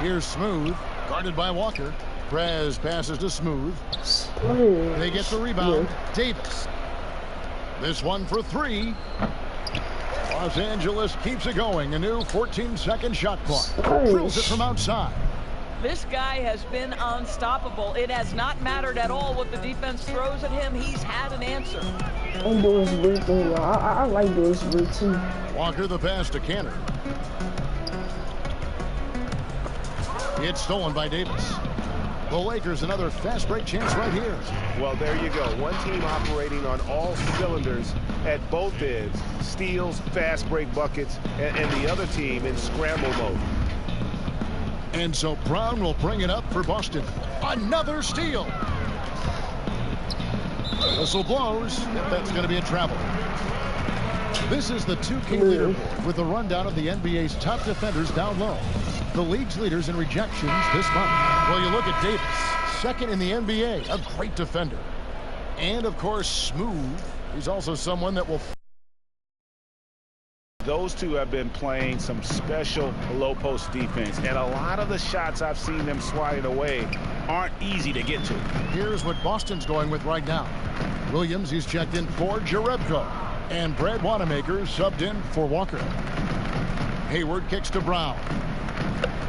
Here's Smooth, guarded by Walker. Prez passes to Smooth. They get the rebound. Davis. This one for 3. Los Angeles keeps it going. A new 14-second shot clock. Drills it from outside. This guy has been unstoppable. It has not mattered at all what the defense throws at him. He's had an answer. I'm doing this weird thing. I like doing this weird too. Walker the pass to Canner. It's stolen by Davis. The Lakers another fast break chance right here. Well, there you go. One team operating on all cylinders at both ends, steals, fast break buckets, and the other team in scramble mode. And so Brown will bring it up for Boston. Another steal. Whistle blows. If that's going to be a travel. This is the 2K leaderboard with a rundown of the NBA's top defenders down low. The league's leaders in rejections this month. Well, you look at Davis, second in the NBA, a great defender. And, of course, Smooth. He's also someone that will... Those two have been playing some special low post defense, and a lot of the shots I've seen them swatting away aren't easy to get to. Here's what Boston's going with right now. Williams, he's checked in for Jerebko. And Brad Wanamaker subbed in for Walker. Hayward kicks to Brown.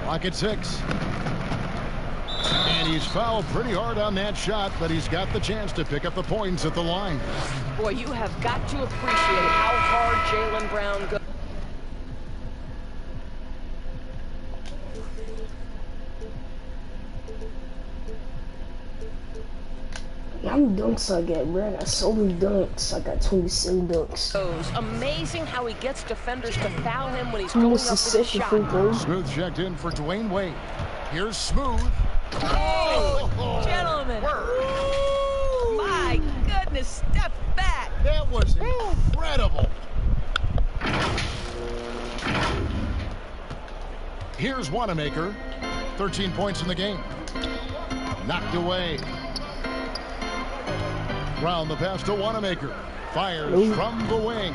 Clock at 6. And he's fouled pretty hard on that shot, but he's got the chance to pick up the points at the line. Boy, you have got to appreciate how hard Jaylen Brown goes. How many dunks I got, bro? I got so many dunks. I got 27 dunks. Amazing how he gets defenders to foul him when he's going up with a shot. Smooth checked in for Dwayne Wade. Here's Smooth. Oh, gentlemen. Ooh, my goodness, step back. That was incredible. Here's Wanamaker. 13 points in the game. Knocked away. Brown the pass to Wanamaker. Fires from the wing.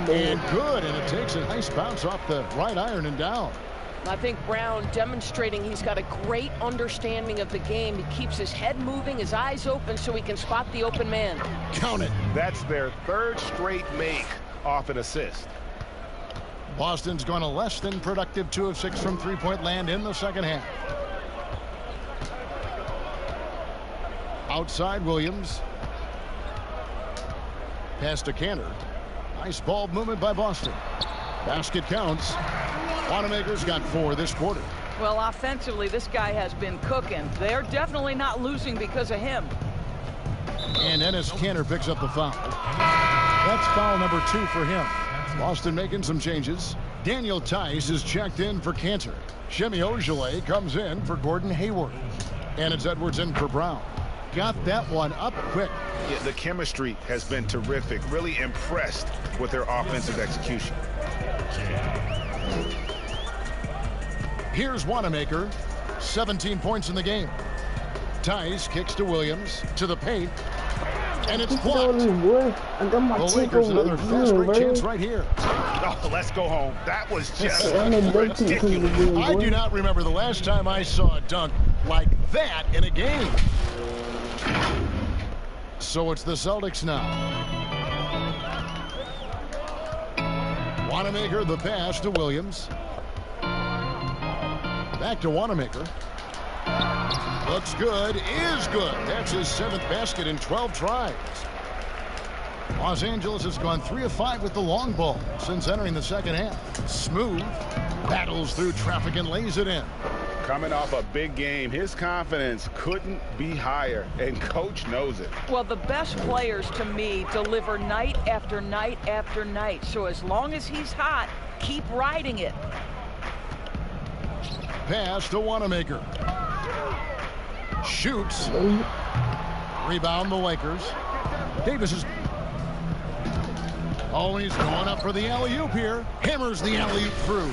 And good, and it takes a nice bounce off the right iron and down. I think Brown demonstrating he's got a great understanding of the game. He keeps his head moving, his eyes open so he can spot the open man. Count it. That's their third straight make off an assist. Boston's gone a less than productive 2 of 6 from three-point land in the second half. Outside Williams. Pass to Cantor. Nice ball movement by Boston. Basket counts. Wanamaker's got 4 this quarter. Well, offensively, this guy has been cooking. They're definitely not losing because of him. And Enes Kanter picks up the foul. That's foul number 2 for him. Boston making some changes. Daniel Tice is checked in for Cantor. Semi Ojeleye comes in for Gordon Hayward. And it's Edwards in for Brown. Got that one up quick. Yeah, the chemistry has been terrific. Really impressed with their offensive execution. Here's Wanamaker. 17 points in the game. Tice kicks to Williams. To the paint. And it's blocked. The Lakers another fast break chance right here. Oh, let's go home. That was just ridiculous. I do not remember the last time I saw a dunk like that in a game. So it's the Celtics now. Wanamaker the pass to Williams. Back to Wanamaker. Looks good, is good. That's his 7th basket in 12 tries. Los Angeles has gone 3 of 5 with the long ball since entering the second half. Smooth battles through traffic and lays it in. Coming off a big game, his confidence couldn't be higher, and coach knows it. Well, the best players to me deliver night after night after night. So as long as he's hot, keep riding it. Pass to Wanamaker. Shoots. Rebound the Lakers. Davis is... Oh, he's going up for the alley-oop here. Hammers the alley-oop through.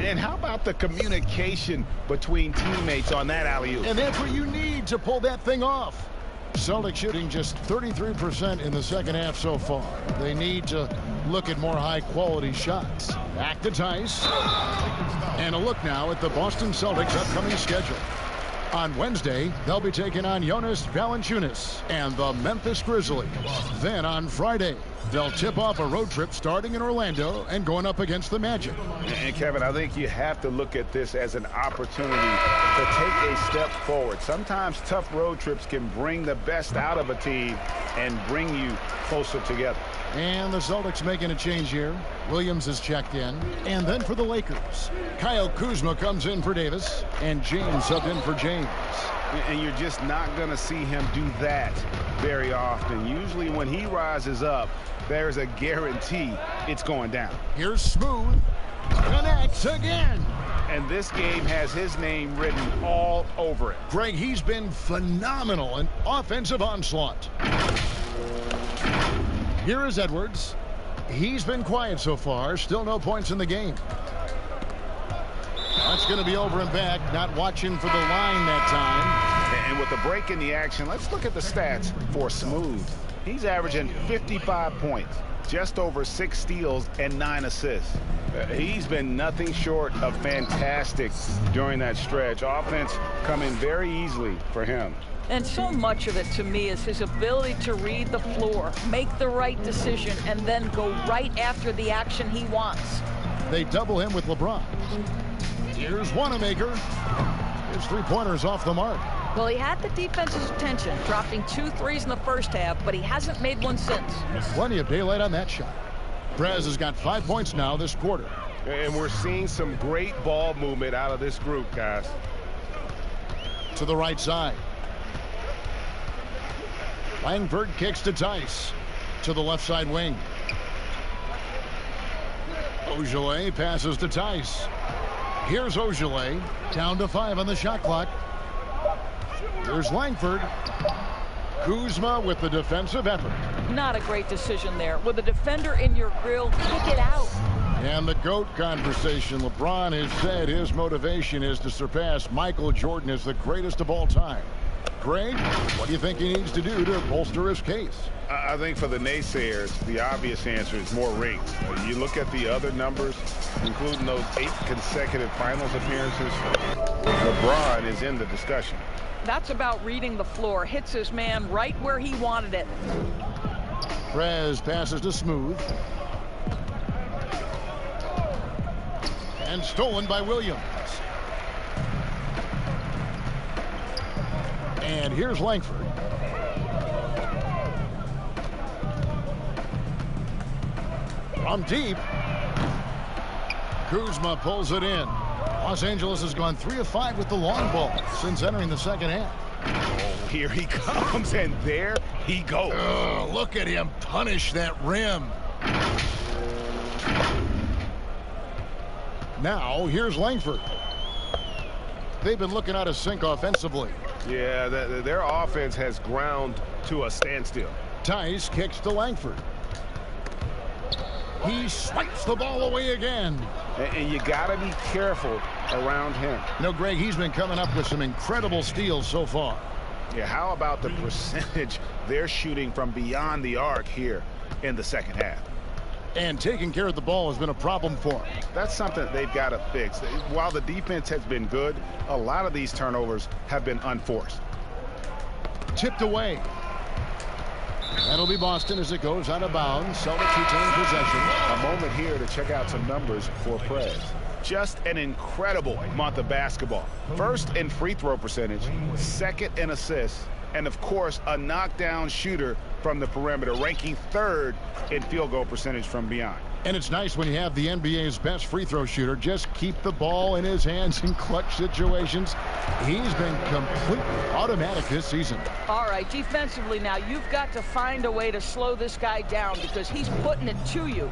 And how about the communication between teammates on that alley-oop? And that's what you need to pull that thing off. Celtics shooting just 33% in the second half so far. They need to look at more high-quality shots. Back to Tice. And a look now at the Boston Celtics' upcoming schedule. On Wednesday, they'll be taking on Jonas Valanciunas and the Memphis Grizzlies. Then on Friday, they'll tip off a road trip starting in Orlando and going up against the Magic. And Kevin, I think you have to look at this as an opportunity to take a step forward. Sometimes tough road trips can bring the best out of a team and bring you closer together. And the Celtics making a change here. Williams is checked in. And then for the Lakers, Kyle Kuzma comes in for Davis, and James subbed in for James. And you're just not going to see him do that very often. Usually when he rises up, there's a guarantee it's going down. Here's Smooth. Connects again. And this game has his name written all over it. Greg, he's been phenomenal in offensive onslaught. Here is Edwards. He's been quiet so far. Still no points in the game. That's going to be over and back. Not watching for the line that time. And with the break in the action, let's look at the stats for Smooth. He's averaging 55 points, just over 6 steals and 9 assists. He's been nothing short of fantastic during that stretch. Offense coming very easily for him. And so much of it, to me, is his ability to read the floor, make the right decision, and then go right after the action he wants. They double him with LeBron. Here's Wanamaker. His 3-pointers off the mark. Well, he had the defense's attention, dropping 2 threes in the first half, but he hasn't made one since. Plenty of daylight on that shot. Prez has got 5 points now this quarter. And we're seeing some great ball movement out of this group, guys. To the right side. Langford kicks to Tice. To the left side wing. Ogilvy passes to Tice. Here's Ogilvy. Down to 5 on the shot clock. Here's Langford. Kuzma with the defensive effort. Not a great decision there. With a defender in your grill, kick it out. And the GOAT conversation. LeBron has said his motivation is to surpass Michael Jordan as the greatest of all time. Greg, what do you think he needs to do to bolster his case? I think for the naysayers, the obvious answer is more rings. You look at the other numbers, including those 8 consecutive finals appearances, LeBron is in the discussion. That's about reading the floor. Hits his man right where he wanted it. Prez passes to Smooth. And stolen by Williams. And here's Langford. From deep. Kuzma pulls it in. Los Angeles has gone 3 of 5 with the long ball since entering the second half. Oh, here he comes, and there he goes. Oh, look at him punish that rim. Now, here's Langford. They've been looking out of sync offensively. Yeah, their offense has ground to a standstill. Tice kicks to Langford. He swipes the ball away again. And you got to be careful around him. You know, Greg, he's been coming up with some incredible steals so far. Yeah, how about the percentage they're shooting from beyond the arc here in the second half? And taking care of the ball has been a problem for him. That's something they've got to fix. While the defense has been good, a lot of these turnovers have been unforced. Tipped away. That'll be Boston as it goes out of bounds. Celtics retain possession. A moment here to check out some numbers for Prez. Just an incredible month of basketball. First in free throw percentage, second in assists, and of course a knockdown shooter from the perimeter, ranking 3rd in field goal percentage from beyond. And it's nice when you have the NBA's best free throw shooter just keep the ball in his hands in clutch situations. He's been completely automatic this season. All right, defensively now, you've got to find a way to slow this guy down because he's putting it to you.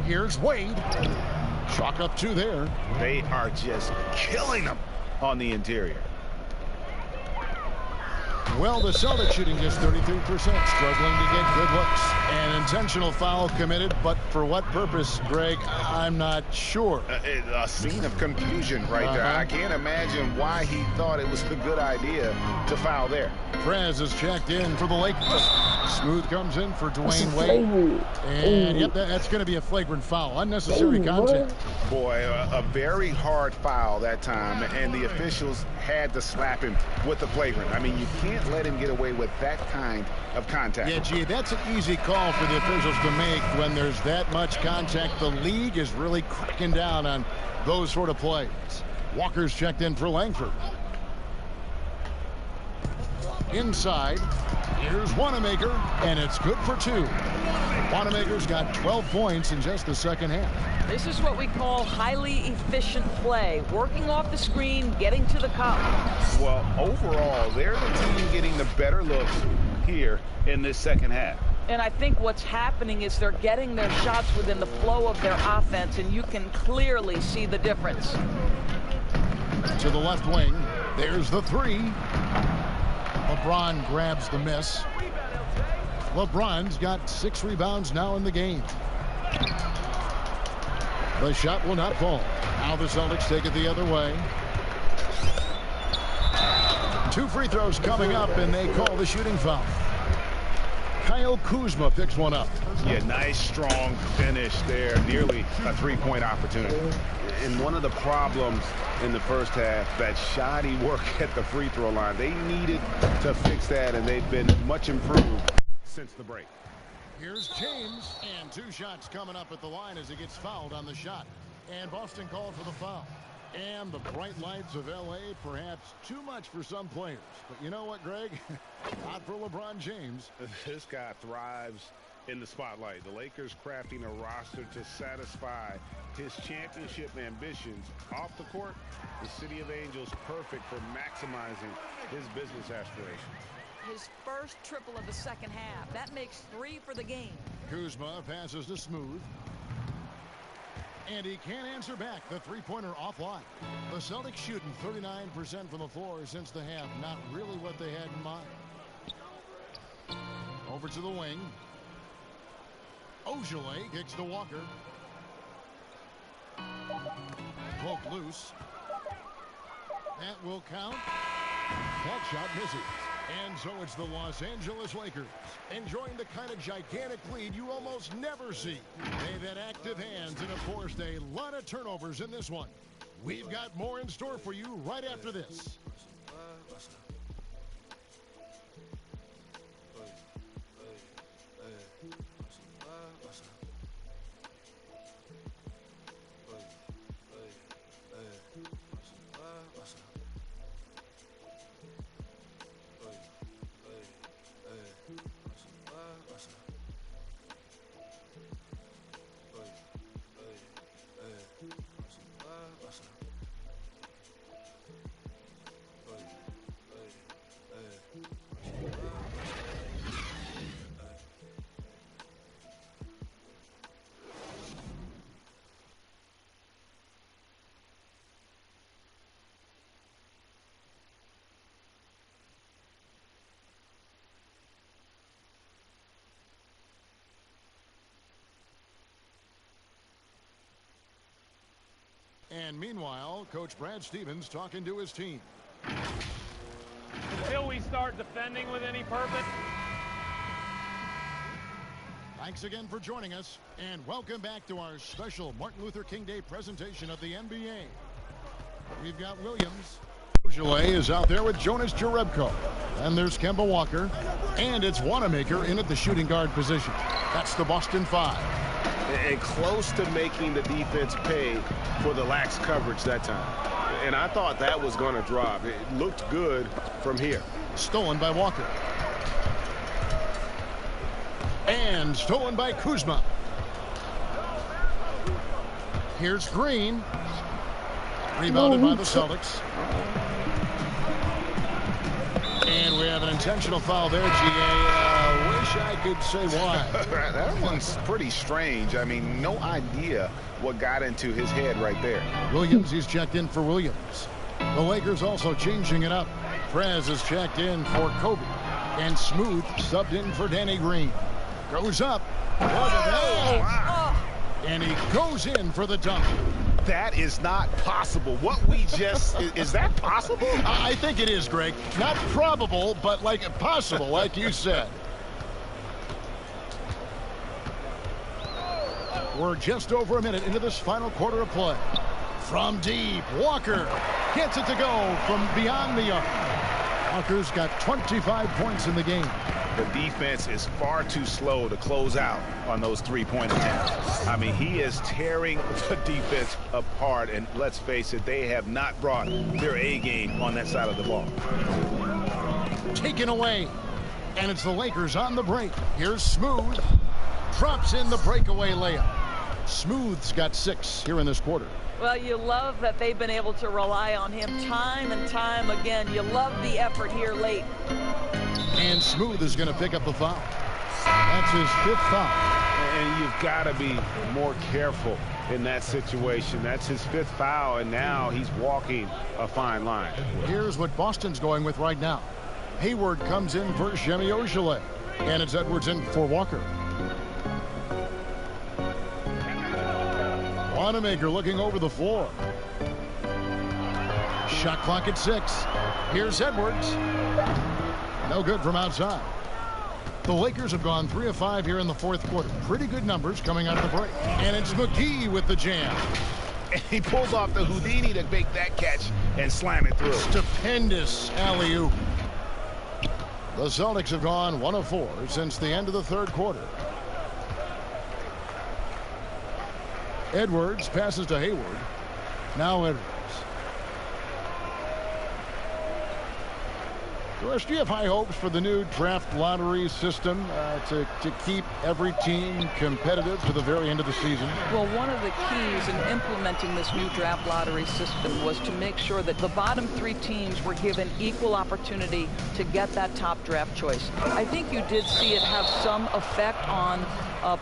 Here's Wade. Chalk up 2 there. They are just killing them on the interior. Well, the Celtics shooting just 33%, struggling to get good looks. An intentional foul committed, but for what purpose, Greg, I'm not sure. A scene of confusion right there. I can't imagine why he thought it was a good idea to foul there. Prez is checked in for the Lakers. Smooth comes in for Dwayne Wade. And, yep, that's going to be a flagrant foul. Unnecessary contact. Boy, a very hard foul that time, and the officials had to slap him with the flagrant. I mean, you can't let him get away with that kind of contact. Yeah, gee, that's an easy call for the officials to make when there's that much contact. The league is really cracking down on those sort of plays. Walker's checked in for Langford. Inside, here's Wanamaker, and it's good for 2. Wanamaker's got 12 points in just the second half. This is what we call highly efficient play, working off the screen, getting to the cup. Well, overall, they're the team getting the better looks here in this second half. And I think what's happening is they're getting their shots within the flow of their offense, and you can clearly see the difference. To the left wing, there's the 3. LeBron grabs the miss. LeBron's got 6 rebounds now in the game. The shot will not fall. Now the Celtics take it the other way. 2 free throws coming up, and they call the shooting foul. Kyle Kuzma picks one up. Yeah, nice, strong finish there. Nearly a 3-point opportunity. And one of the problems in the first half, that shoddy work at the free throw line. They needed to fix that, and they've been much improved since the break. Here's James, and 2 shots coming up at the line as he gets fouled on the shot. And Boston called for the foul. And the bright lights of L.A., perhaps too much for some players. But you know what, Greg? Not for LeBron James. This guy thrives in the spotlight. The Lakers crafting a roster to satisfy his championship ambitions. Off the court, the City of Angels perfect for maximizing his business aspirations. His first triple of the second half. That makes 3 for the game. Kuzma passes to Smooth. And he can't answer back. The 3-pointer offline. The Celtics shooting 39% from the floor since the half. Not really what they had in mind. Over to the wing. Ojale kicks to Walker. Poke loose. That will count. That shot misses. And so it's the Los Angeles Lakers enjoying the kind of gigantic lead you almost never see. They've had active hands and, of course, a lot of turnovers in this one. We've got more in store for you right after this. And meanwhile, Coach Brad Stevens talking to his team. Until we start defending with any purpose. Thanks again for joining us, and welcome back to our special Martin Luther King Day presentation of the NBA. We've got Williams. Ojale is out there with Jonas Jerebko. And there's Kemba Walker. And it's Wanamaker in at the shooting guard position. That's the Boston 5. And close to making the defense pay for the lax coverage that time. And I thought that was going to drop. It looked good from here. Stolen by Walker. And stolen by Kuzma. Here's Green. Rebounded by the Celtics. And we have an intentional foul there, G.A. Wish I could say why. That one's pretty strange. I mean, no idea what got into his head right there. Williams, he's checked in for Williams. The Lakers also changing it up. Prez is checked in for Kobe. And Smooth subbed in for Danny Green. Goes up. Look at that. And he goes in for the dunk. That is not possible. What we just, is that possible? I think it is, Greg. Not probable, but like possible, like you said. We're just over a minute into this final quarter of play. From deep, Walker gets it to go from beyond the arc. Walker's got 25 points in the game. The defense is far too slow to close out on those three-point attempts. I mean, he is tearing the defense apart, and let's face it, they have not brought their A game on that side of the ball. taken away. And it's the Lakers on the break. Here's Smooth. Drops in the breakaway layup. Smooth's got 6 here in this quarter. Well, you love that they've been able to rely on him time and time again. You love the effort here late. And Smooth is going to pick up the foul. That's his 5th foul. And you've got to be more careful in that situation. That's his 5th foul, and now he's walking a fine line. Here's what Boston's going with right now. Hayward comes in for Semi Ojeleye. And it's Edwards in for Walker. Wanamaker looking over the floor. Shot clock at 6. Here's Edwards. No good from outside. The Lakers have gone 3 of 5 here in the 4th quarter. Pretty good numbers coming out of the break. And it's McGee with the jam. And he pulls off the Houdini to make that catch and slam it through. Stupendous alley-oop. The Celtics have gone 1 of 4 since the end of the 3rd quarter. Edwards passes to Hayward. Now Edwards. Doris, do you have high hopes for the new draft lottery system to keep every team competitive to the very end of the season? Well, one of the keys in implementing this new draft lottery system was to make sure that the bottom 3 teams were given equal opportunity to get that top draft choice. I think you did see it have some effect on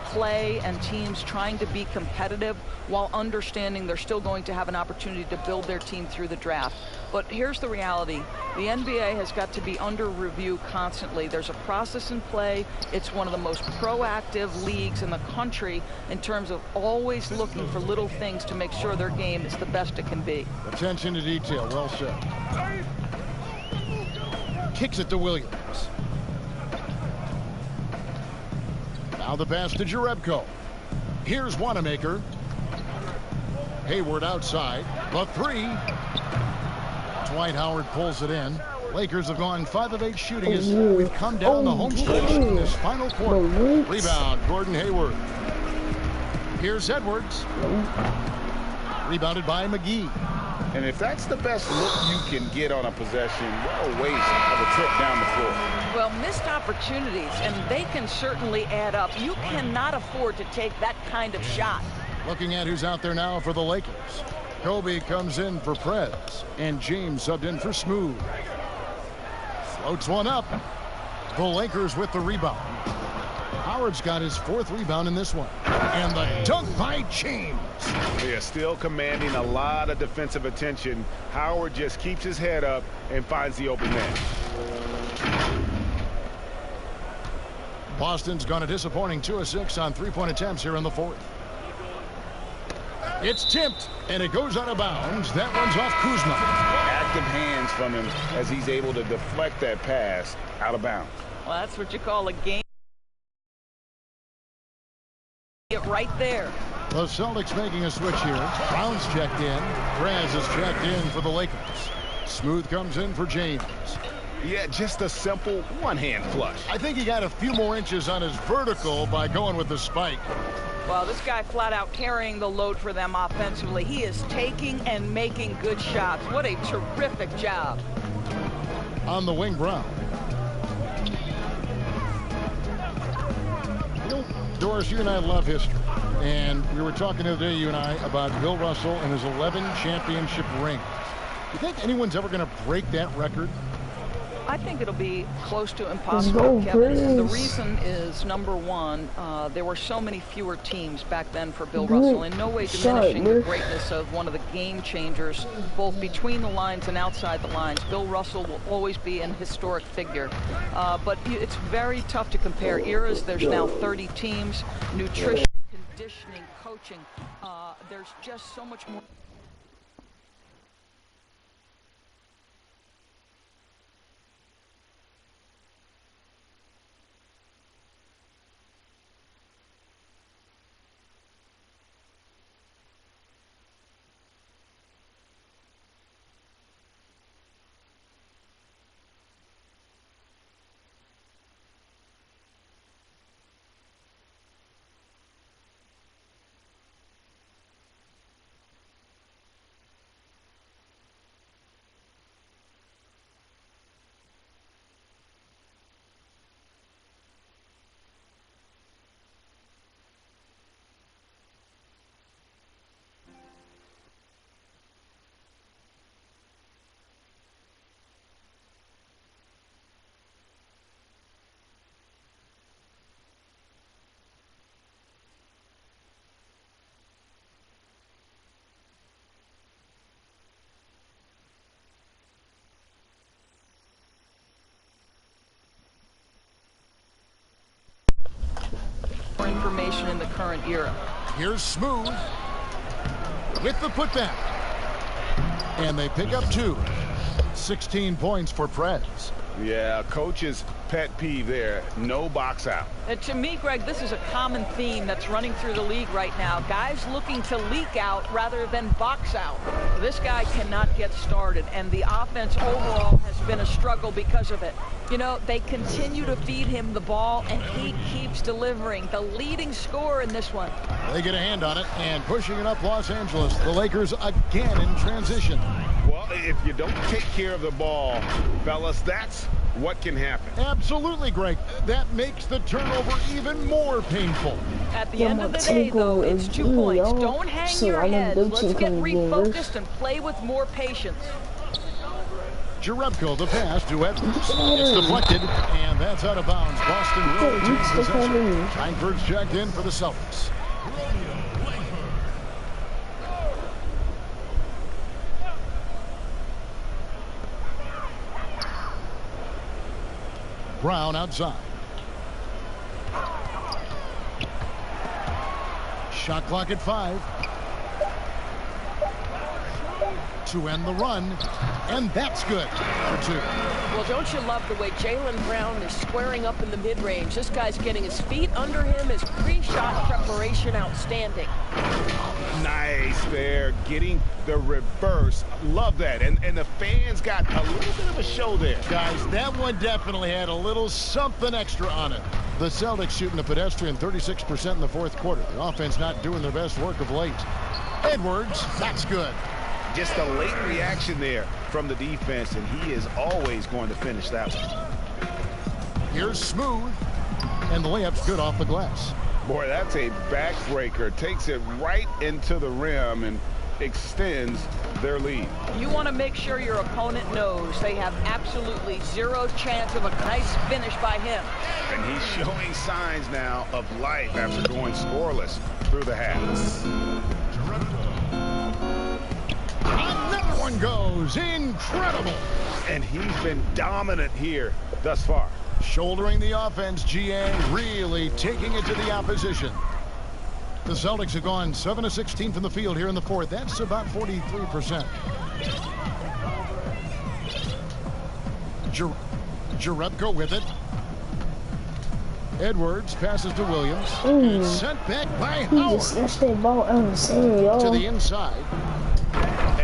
play and teams trying to be competitive while understanding they're still going to have an opportunity to build their team through the draft. But here's the reality. The NBA has got to be under review constantly. There's a process in play. It's one of the most proactive leagues in the country in terms of always looking for little things to make sure their game is the best it can be. Attention to detail. Well said. Kicks it to Williams. Now the pass to Jerebko. Here's Wanamaker. Hayward outside. The 3. Dwight Howard pulls it in. Lakers have gone 5 of 8 shooting as we've come down the home stretch in this final quarter. Rebound, Gordon Hayward. Here's Edwards. Rebounded by McGee. And if that's the best look you can get on a possession, what a waste of a trip down the floor. Well, missed opportunities, and they can certainly add up. You cannot afford to take that kind of shot. Looking at who's out there now for the Lakers. Kobe comes in for Prez, and James subbed in for Smooth. Floats one up. The Lakers with the rebound. Howard's got his 4th rebound in this one. And the dunk by James. Yeah, still commanding a lot of defensive attention. Howard just keeps his head up and finds the open man. Boston's gone a disappointing 2 of 6 on 3-point attempts here in the 4th. It's tipped, and it goes out of bounds. That one's off Kuzma. Active hands from him as he's able to deflect that pass out of bounds. Well, that's what you call a game. It right there. The Celtics making a switch here. Brown's checked in. Prez is checked in for the Lakers. Smooth comes in for James. Yeah, just a simple one-hand flush. I think he got a few more inches on his vertical by going with the spike. Well, this guy flat out carrying the load for them offensively. He is taking and making good shots. What a terrific job. On the wing, Brown. You know, Doris, you and I love history. And we were talking the other day, you and I, about Bill Russell and his 11 championship rings. Do you think anyone's ever going to break that record? I think it'll be close to impossible, Kevin. And the reason is, number one, there were so many fewer teams back then for Bill Russell. In no way diminishing the greatness of one of the game changers, both between the lines and outside the lines. Bill Russell will always be an historic figure. But it's very tough to compare eras. There's now 30 teams, nutrition, conditioning, coaching. There's just so much more. information in the current era. Here's Smooth with the putback. And they pick up 2. 16 points for Prez. Yeah, coach's pet peeve there. No box out. To me, Greg, this is a common theme that's running through the league right now. Guys looking to leak out rather than box out. This guy cannot get started, and the offense overall has been a struggle because of it. You know, they continue to feed him the ball, and he keeps delivering. The leading scorer in this one. They get a hand on it, and pushing it up Los Angeles. The Lakers again in transition. Well, if you don't take care of the ball, fellas, that's what can happen. Absolutely, Greg. That makes the turnover even more painful. At the end of the day, though, it's 2 points. Don't hang your heads. Let's get refocused and play with more patience. Jerebko, the pass to Edwards. It's deflected, and that's out of bounds. Boston will retain possession. Langford's checked in for the Celtics. Brown outside. Shot clock at 5. To end the run, and that's good for 2. Well, don't you love the way Jaylen Brown is squaring up in the mid-range? This guy's getting his feet under him. His pre-shot preparation outstanding. Nice there, getting the reverse. Love that. And the fans got a little bit of a show there. Guys, that one definitely had a little something extra on it. The Celtics shooting a pedestrian 36% in the fourth quarter. The offense not doing their best work of late. Edwards, that's good. Just a late reaction there from the defense, and he is always going to finish that one. Here's Smooth, and the layup's good off the glass. Boy, that's a backbreaker. Takes it right into the rim and extends their lead. You want to make sure your opponent knows they have absolutely zero chance of a nice finish by him. And he's showing signs now of life after going scoreless through the half. Another one goes. Incredible. And he's been dominant here thus far. Shouldering the offense, GA really taking it to the opposition. The Celtics have gone 7 of 16 from the field here in the fourth. That's about 43%. Jerebko with it. Edwards passes to Williams. And it's sent back by Howard. To the inside.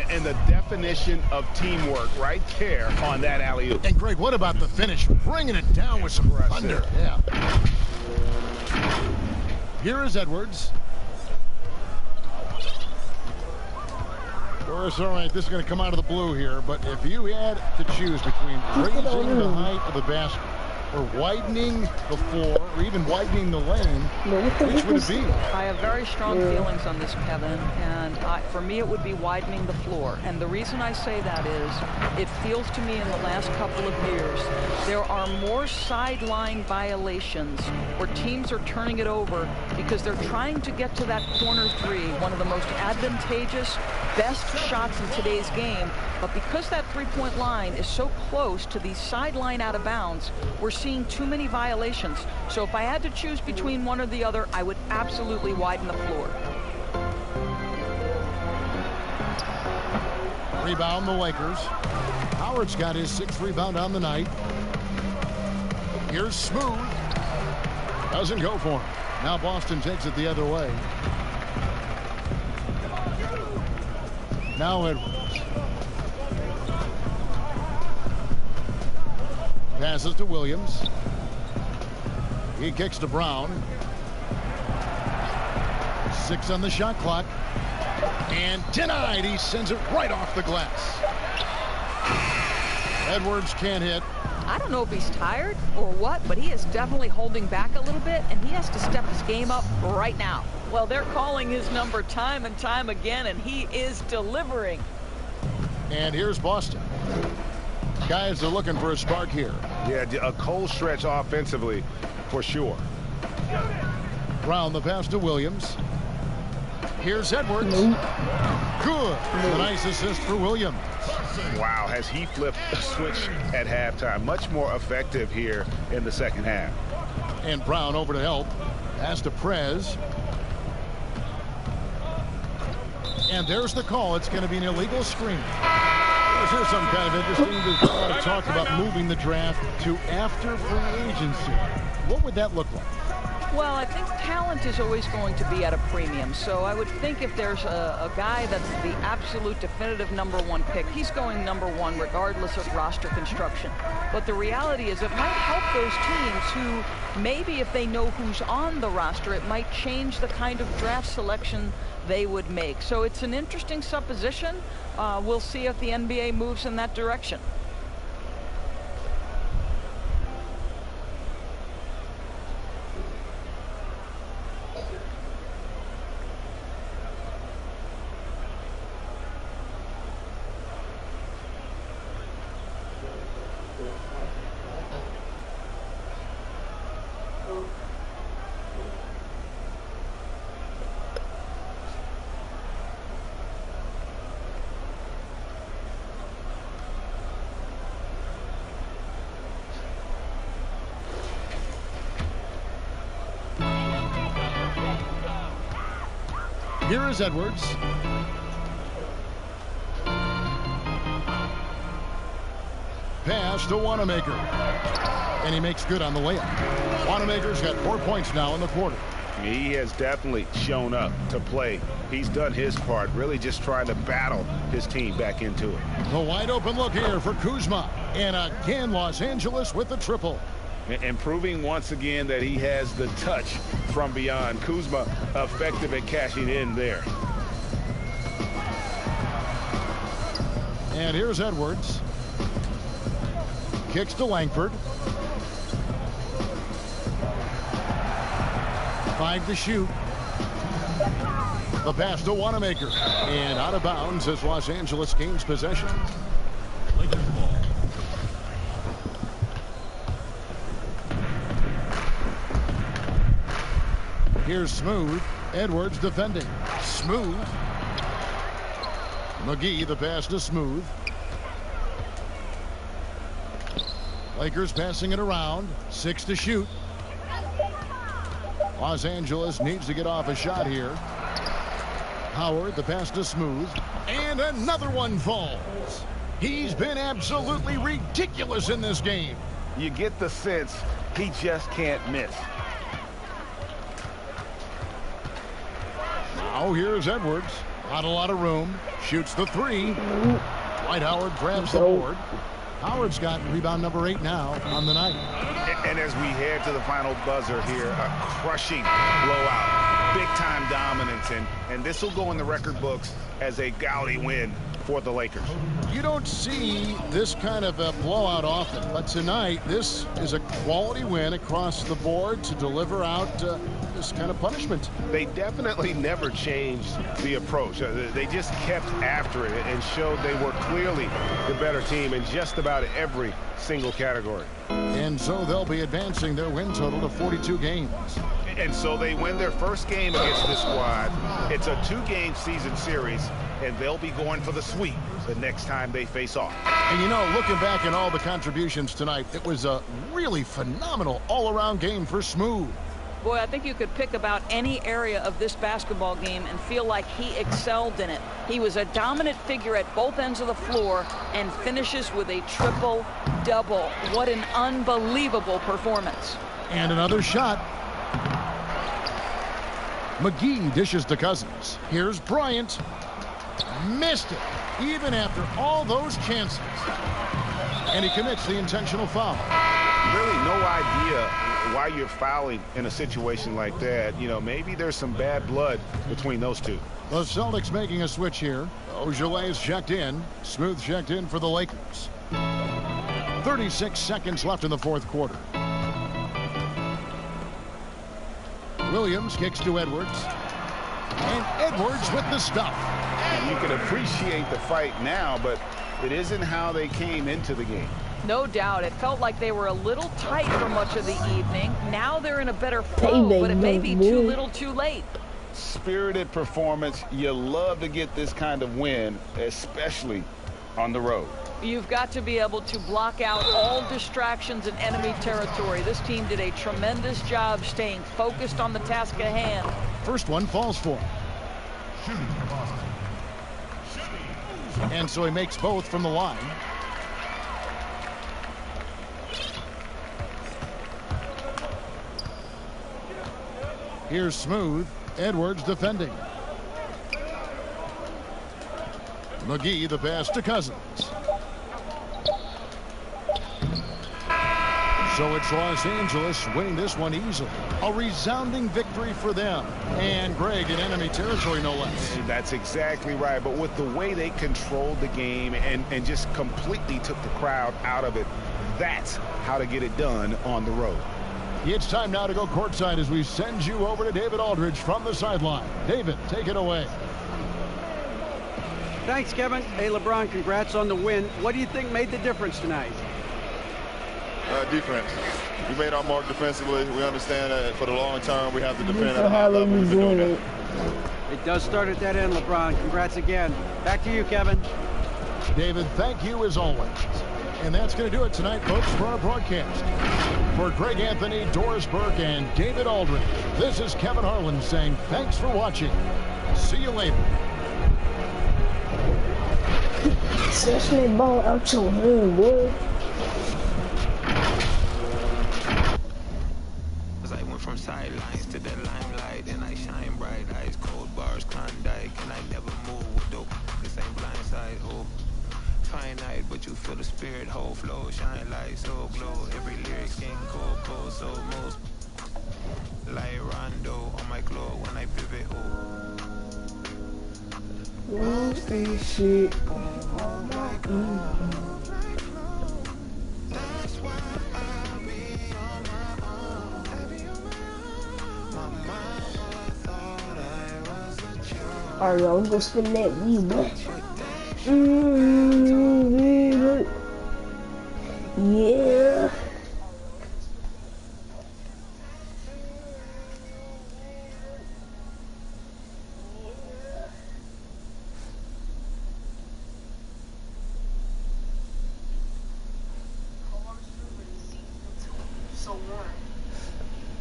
And the definition of teamwork right there on that alley-oop. And Greg, what about the finish? Bringing it down with some thunder. Yeah. Here is Edwards. Doris, all right, this is going to come out of the blue here, but if you had to choose between raising the height of the basket or widening the floor or even widening the lane, which would it be? I have very strong feelings on this, Kevin, and for me it would be widening the floor. And the reason I say that is it feels to me in the last couple of years there are more sideline violations where teams are turning it over because they're trying to get to that corner three, one of the most advantageous, best shots in today's game. But because that three-point line is so close to the sideline out of bounds, we're seeing too many violations. So if I had to choose between one or the other, I would absolutely widen the floor. Rebound the Lakers. Howard's got his 6th rebound on the night. Here's Smooth. Doesn't go for him. Now Boston takes it the other way. Now Edwards. Passes to Williams. He kicks to Brown. 6 on the shot clock. And denied. He sends it right off the glass. Edwards can't hit. I don't know if he's tired or what, but he is definitely holding back a little bit, and he has to step his game up right now. Well, they're calling his number time and time again, and he is delivering. And here's Boston. Guys are looking for a spark here. Yeah, a cold stretch offensively for sure. Brown the pass to Williams. Here's Edwards. Good. A nice assist for Williams. Wow, has he flipped a switch at halftime. Much more effective here in the second half. And Brown over to help. Pass to Prez. And there's the call. It's going to be an illegal screen. Here's some kind of interesting. There's a lot of talk about moving the draft to after free agency. What would that look like? Well, I think talent is always going to be at a premium. So I would think if there's a guy that's the absolute definitive #1 pick, he's going #1 regardless of roster construction. But the reality is it might help those teams who maybe if they know who's on the roster, it might change the kind of draft selection they would make. So it's an interesting supposition. We'll see if the NBA moves in that direction. Here is Edwards. Pass to Wanamaker. And he makes good on the layup. Wanamaker's got 4 points now in the quarter. He has definitely shown up to play. He's done his part, really just trying to battle his team back into it. The wide open look here for Kuzma. And again, Los Angeles with the triple. And proving once again that he has the touch from beyond. Kuzma effective at cashing in there. And here's Edwards. Kicks to Langford. 5 to shoot. The pass to Wanamaker. And out of bounds as Los Angeles gains possession. Here's Smooth. Edwards defending. Smooth. McGee, the pass to Smooth. Lakers passing it around. 6 to shoot. Los Angeles needs to get off a shot here. Howard, the pass to Smooth. And another one falls. He's been absolutely ridiculous in this game. You get the sense he just can't miss. Now here's Edwards. Not a lot of room. Shoots the 3. Dwight Howard grabs the board. Howard's got rebound #8 now on the night. And as we head to the final buzzer here, a crushing blowout. Big-time dominance. And this will go in the record books as a gaudy win for the Lakers. You don't see this kind of a blowout often, but tonight this is a quality win across the board to deliver out this kind of punishment. They definitely never changed the approach. They just kept after it and showed they were clearly the better team in just about every single category. And so they'll be advancing their win total to 42 games. And so they win their first game against this squad. It's a 2-game season series, and they'll be going for the sweep the next time they face off. And you know, looking back at all the contributions tonight, it was a really phenomenal all-around game for Smooth. Boy, I think you could pick about any area of this basketball game and feel like he excelled in it. He was a dominant figure at both ends of the floor and finishes with a triple-double. What an unbelievable performance. And another shot. McGee dishes to Cousins. Here's Bryant. Missed it, even after all those chances. And he commits the intentional foul. Really no idea why you're fouling in a situation like that. You know, maybe there's some bad blood between those two. The Celtics making a switch here. Ojeley's checked in. Smooth checked in for the Lakers. 36 seconds left in the fourth quarter. Williams kicks to Edwards. And Edwards with the stuff. And you can appreciate the fight now, but it isn't how they came into the game. No doubt. It felt like they were a little tight for much of the evening. Now they're in a better flow, but it may be too little too late. Spirited performance. You love to get this kind of win, especially on the road. You've got to be able to block out all distractions in enemy territory. This team did a tremendous job staying focused on the task at hand. First one falls for him. And so he makes both from the line. Here's Smooth. Edwards defending. McGee the pass to Cousins. So it's Los Angeles winning this one easily. A resounding victory for them. And Greg in enemy territory, no less. That's exactly right. But with the way they controlled the game and just completely took the crowd out of it, that's how to get it done on the road. It's time now to go courtside as we send you over to David Aldridge from the sideline. David, take it away. Thanks, Kevin. Hey, LeBron, congrats on the win. What do you think made the difference tonight? Defense. We made our mark defensively. We understand that for the long term, we have to defend at a high level. We've been doing that. It does start at that end, LeBron. Congrats again. Back to you, Kevin. David, thank you as always. And that's going to do it tonight, folks, for our broadcast. For Greg Anthony, Doris Burke, and David Aldridge, this is Kevin Harlan saying thanks for watching. See you later. Snatch that ball out your hand, boy. From sidelines to the limelight, and I shine bright. Ice cold bars, Klondike, and I never move with dope. This ain't blindside, oh. Finite, but you feel the spirit, whole flow, shine light, so glow. Every lyric skin cold, cold, so most. Like Rondo on my glow when I pivot, oh. What's this shit? Alright, y'all, let's go spin that weed, boy. Yeah. So warm.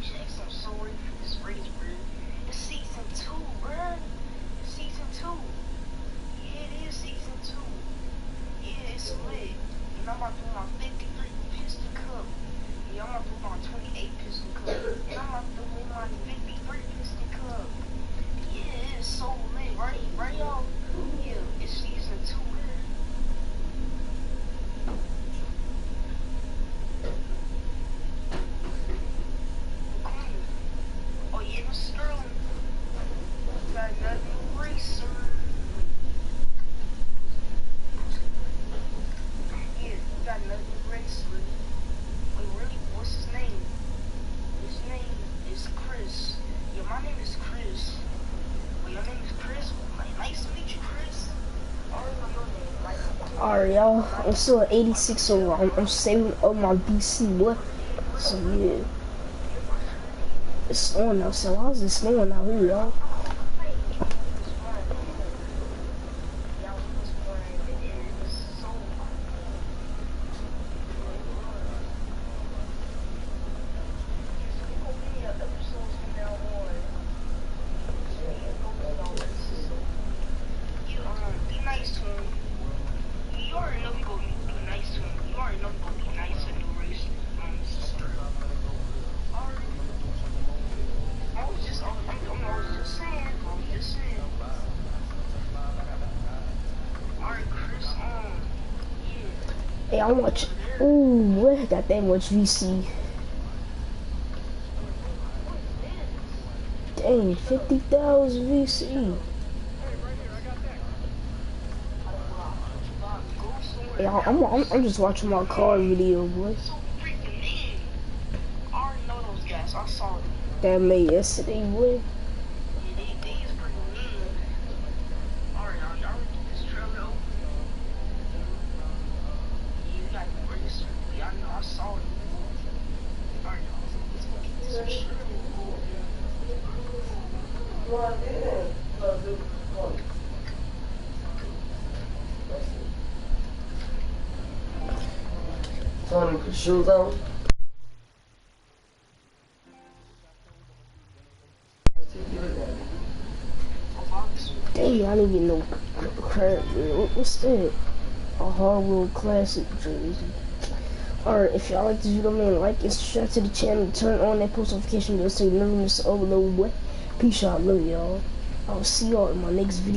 Jackson, I'm so ready for this race, bro. It's season 2, bro. Season 2. Yeah, it is season 2. Yeah, it's lit. And I'm about to do my 53 pistol cup. Yeah, I'm about to do my 28 pistol cup. And I'm about to do my 53 pistol cup. Yeah, it's so lit, right? Right, y'all? Yeah, it's season 2, bro. Oh yeah, Mr. Sterling. Got that new racer. Yeah, got another new racer. Wait, really? What's his name? His name is Chris. Yeah, my name is Chris. Wait, your name is Chris? Nice to meet you, Chris. I already know your name, right? Alright, y'all. I'm still at 86 overall. I'm saving up my BC, boy. So, yeah. It's snowing outside. Why is it snowing out here, y'all? Be nice to him. You already know we gonna be nice to him. You already know we gonna be nice in the race. Sister. I was just saying. Alright, Chris, yeah. Hey, I watch. Ooh, boy, got that much VC. Dang, 50,000 VC. Hey, I'm just watching my car video, boy. I already know those guys. I saw them. That made yesterday, boy. want to put shoes on. Dang, I didn't get no crap, man. What's that? A Hardwood Classic jersey. Alright, if y'all like this video, man, like and subscribe to the channel. Turn on that post notification bell so you never miss an overload. Peace out, love y'all. I'll see y'all in my next video.